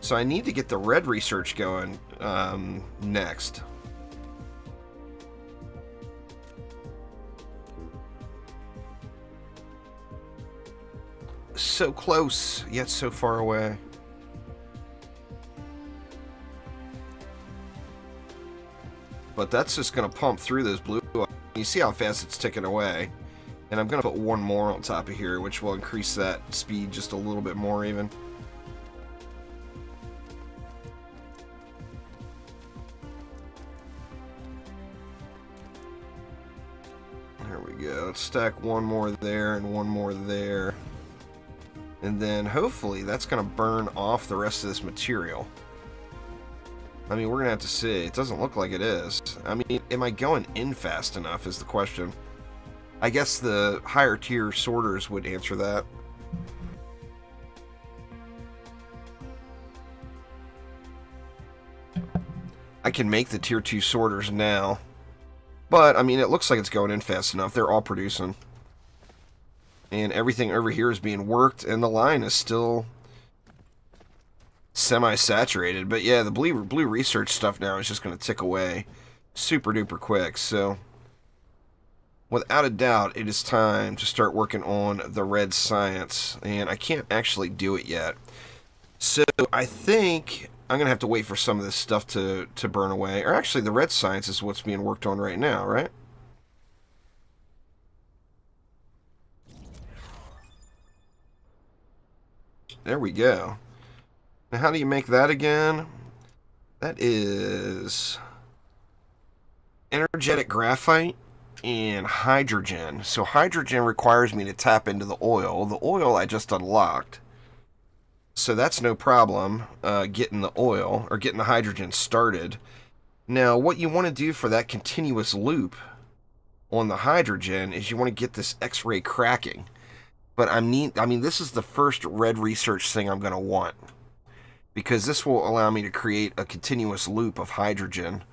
So I need to get the red research going next. So close, yet so far away. But that's just going to pump through those blue. You see how fast it's ticking away. And I'm going to put one more on top of here, which will increase that speed just a little bit more even. There we go. Let's stack one more there and one more there. And then hopefully that's going to burn off the rest of this material. I mean, we're going to have to see. It doesn't look like it is. I mean, am I going in fast enough is the question. I guess the higher tier sorters would answer that. I can make the tier 2 sorters now. But, I mean, it looks like it's going in fast enough. They're all producing. And everything over here is being worked, and the line is still semi-saturated. But yeah, the blue research stuff now is just going to tick away super duper quick. So without a doubt, it is time to start working on the red science, and I can't actually do it yet. So I think I'm going to have to wait for some of this stuff to burn away. Or actually, the red science is what's being worked on right now, right? There we go. Now, how do you make that again? That is energetic graphite and hydrogen. So hydrogen requires me to tap into the oil. The oil I just unlocked. So that's no problem getting the oil or getting the hydrogen started. Now, what you want to do for that continuous loop on the hydrogen is you want to get this X-ray cracking. But I mean, this is the first red research thing I'm going to want, because this will allow me to create a continuous loop of hydrogen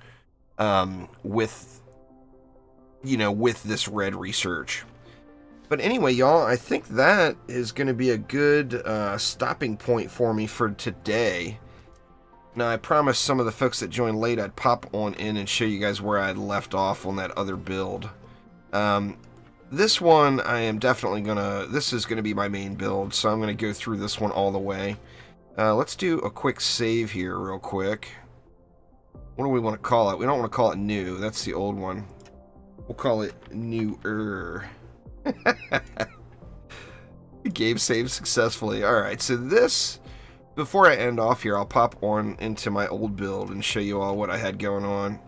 with this red research. But anyway, y'all, I think that is going to be a good stopping point for me for today. Now, I promised some of the folks that joined late I'd pop on in and show you guys where I had left off on that other build. This one, I am definitely this is going to be my main build, so I'm going to go through this one all the way. Let's do a quick save here real quick. What do we want to call it? We don't want to call it new. That's the old one. We'll call it newer. Game saved successfully. Alright, so this, before I end off here, I'll pop on into my old build and show you all what I had going on.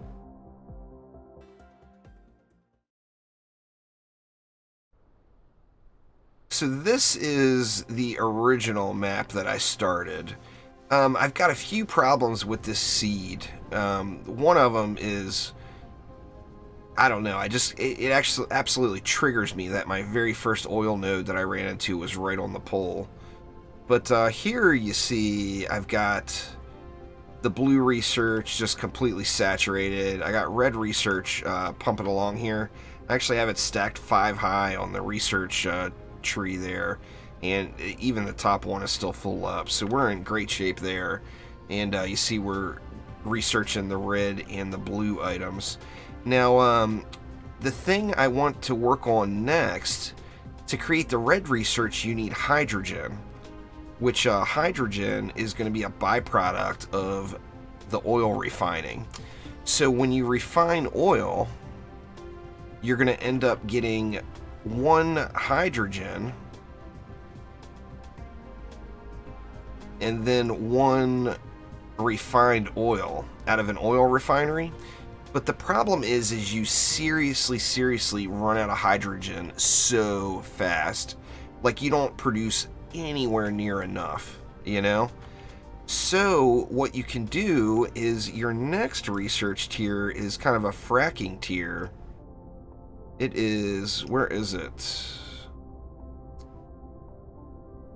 So this is the original map that I started. I've got a few problems with this seed. One of them is, I don't know, it actually absolutely triggers me that my very first oil node that I ran into was right on the pole. But here you see I've got the blue research just completely saturated. I got red research pumping along here. I actually have it stacked 5 high on the research tree there, and even the top one is still full up, so we're in great shape there. And you see we're researching the red and the blue items. Now the thing I want to work on next, to create the red research you need hydrogen, which hydrogen is going to be a byproduct of the oil refining. So when you refine oil, you're going to end up getting 1 hydrogen and then 1 refined oil out of an oil refinery. But the problem is you seriously run out of hydrogen so fast. Like, you don't produce anywhere near enough, you know? So what you can do is your next research tier is kind of a fracking tier. It is, where is it?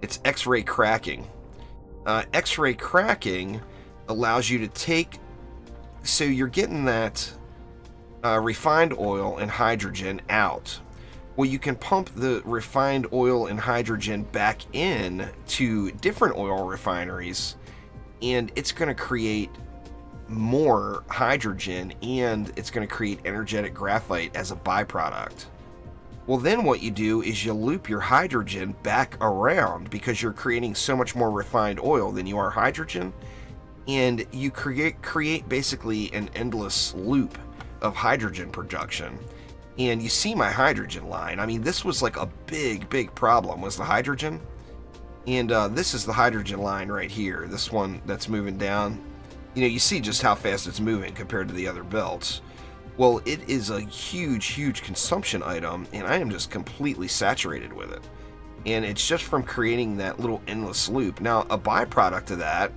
It's X-ray cracking. X-ray cracking allows you to take, so you're getting that refined oil and hydrogen out. Well, you can pump the refined oil and hydrogen back in to different oil refineries, and it's going to create more hydrogen, and it's going to create energetic graphite as a byproduct. Well, then what you do is you loop your hydrogen back around, because you're creating so much more refined oil than you are hydrogen, and you create basically an endless loop of hydrogen production. And you see my hydrogen line. I mean, this was like a big problem, was the hydrogen. And this is the hydrogen line right here, this one that's moving down. You know, you see just how fast it's moving compared to the other belts. Well, it is a huge consumption item, and I am just completely saturated with it. And it's just from creating that little endless loop. Now, a byproduct of that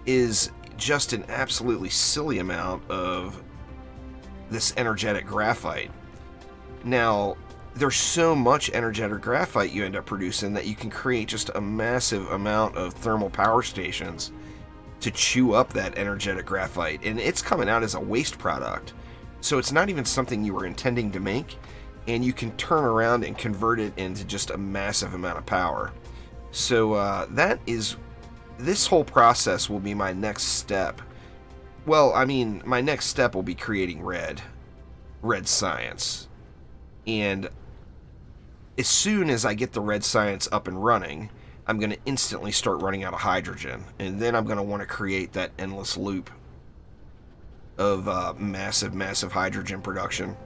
is just an absolutely silly amount of this energetic graphite. Now, there's so much energetic graphite you end up producing that you can create just a massive amount of thermal power stations to chew up that energetic graphite, and it's coming out as a waste product. So it's not even something you were intending to make, and you can turn around and convert it into just a massive amount of power. So this whole process will be my next step. Well, I mean, my next step will be creating red science. And as soon as I get the red science up and running, I'm going to instantly start running out of hydrogen. And then I'm going to want to create that endless loop of massive hydrogen production.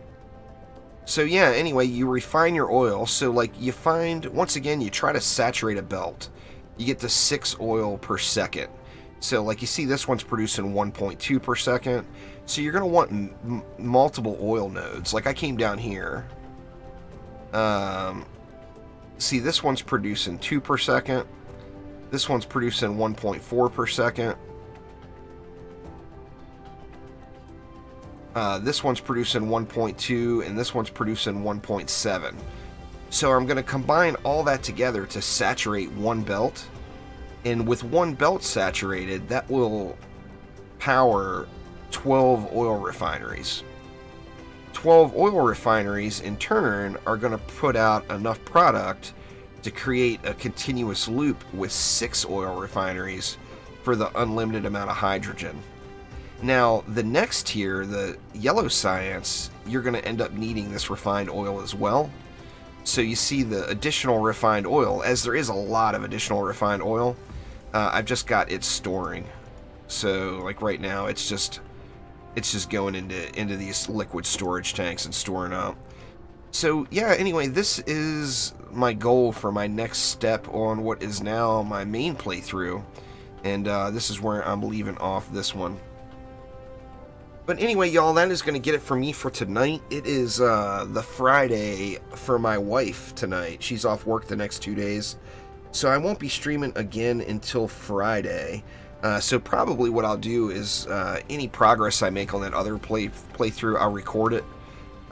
So yeah, anyway, you refine your oil. So like you find, once again, you try to saturate a belt. You get to 6 oil per second. So like you see this one's producing 1.2 per second. So you're going to want multiple oil nodes. Like I came down here. See, this one's producing 2 per second. This one's producing 1.4 per second. This one's producing 1.2, and this one's producing 1.7. So I'm going to combine all that together to saturate one belt. And with one belt saturated, that will power 12 oil refineries. 12 oil refineries, in turn, are going to put out enough product to create a continuous loop with 6 oil refineries for the unlimited amount of hydrogen. Now, the next tier, the yellow science, you're going to end up needing this refined oil as well. So you see the additional refined oil, as there is a lot of additional refined oil, I've just got it storing. So, like right now, it's just going into these liquid storage tanks and storing up. So yeah, anyway, this is my goal for my next step on what is now my main playthrough. And this is where I'm leaving off this one. But anyway, y'all, that is going to get it for me for tonight. It is the Friday for my wife tonight. She's off work the next 2 days. So I won't be streaming again until Friday. So probably what I'll do is any progress I make on that other playthrough, I'll record it.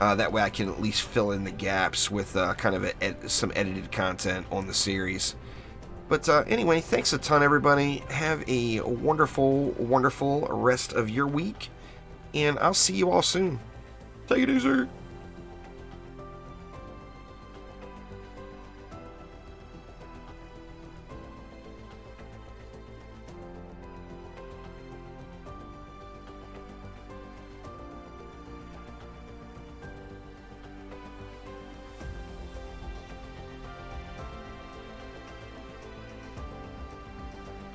That way I can at least fill in the gaps with kind of some edited content on the series. But anyway, thanks a ton, everybody. Have a wonderful rest of your week. And I'll see you all soon. Take it easy.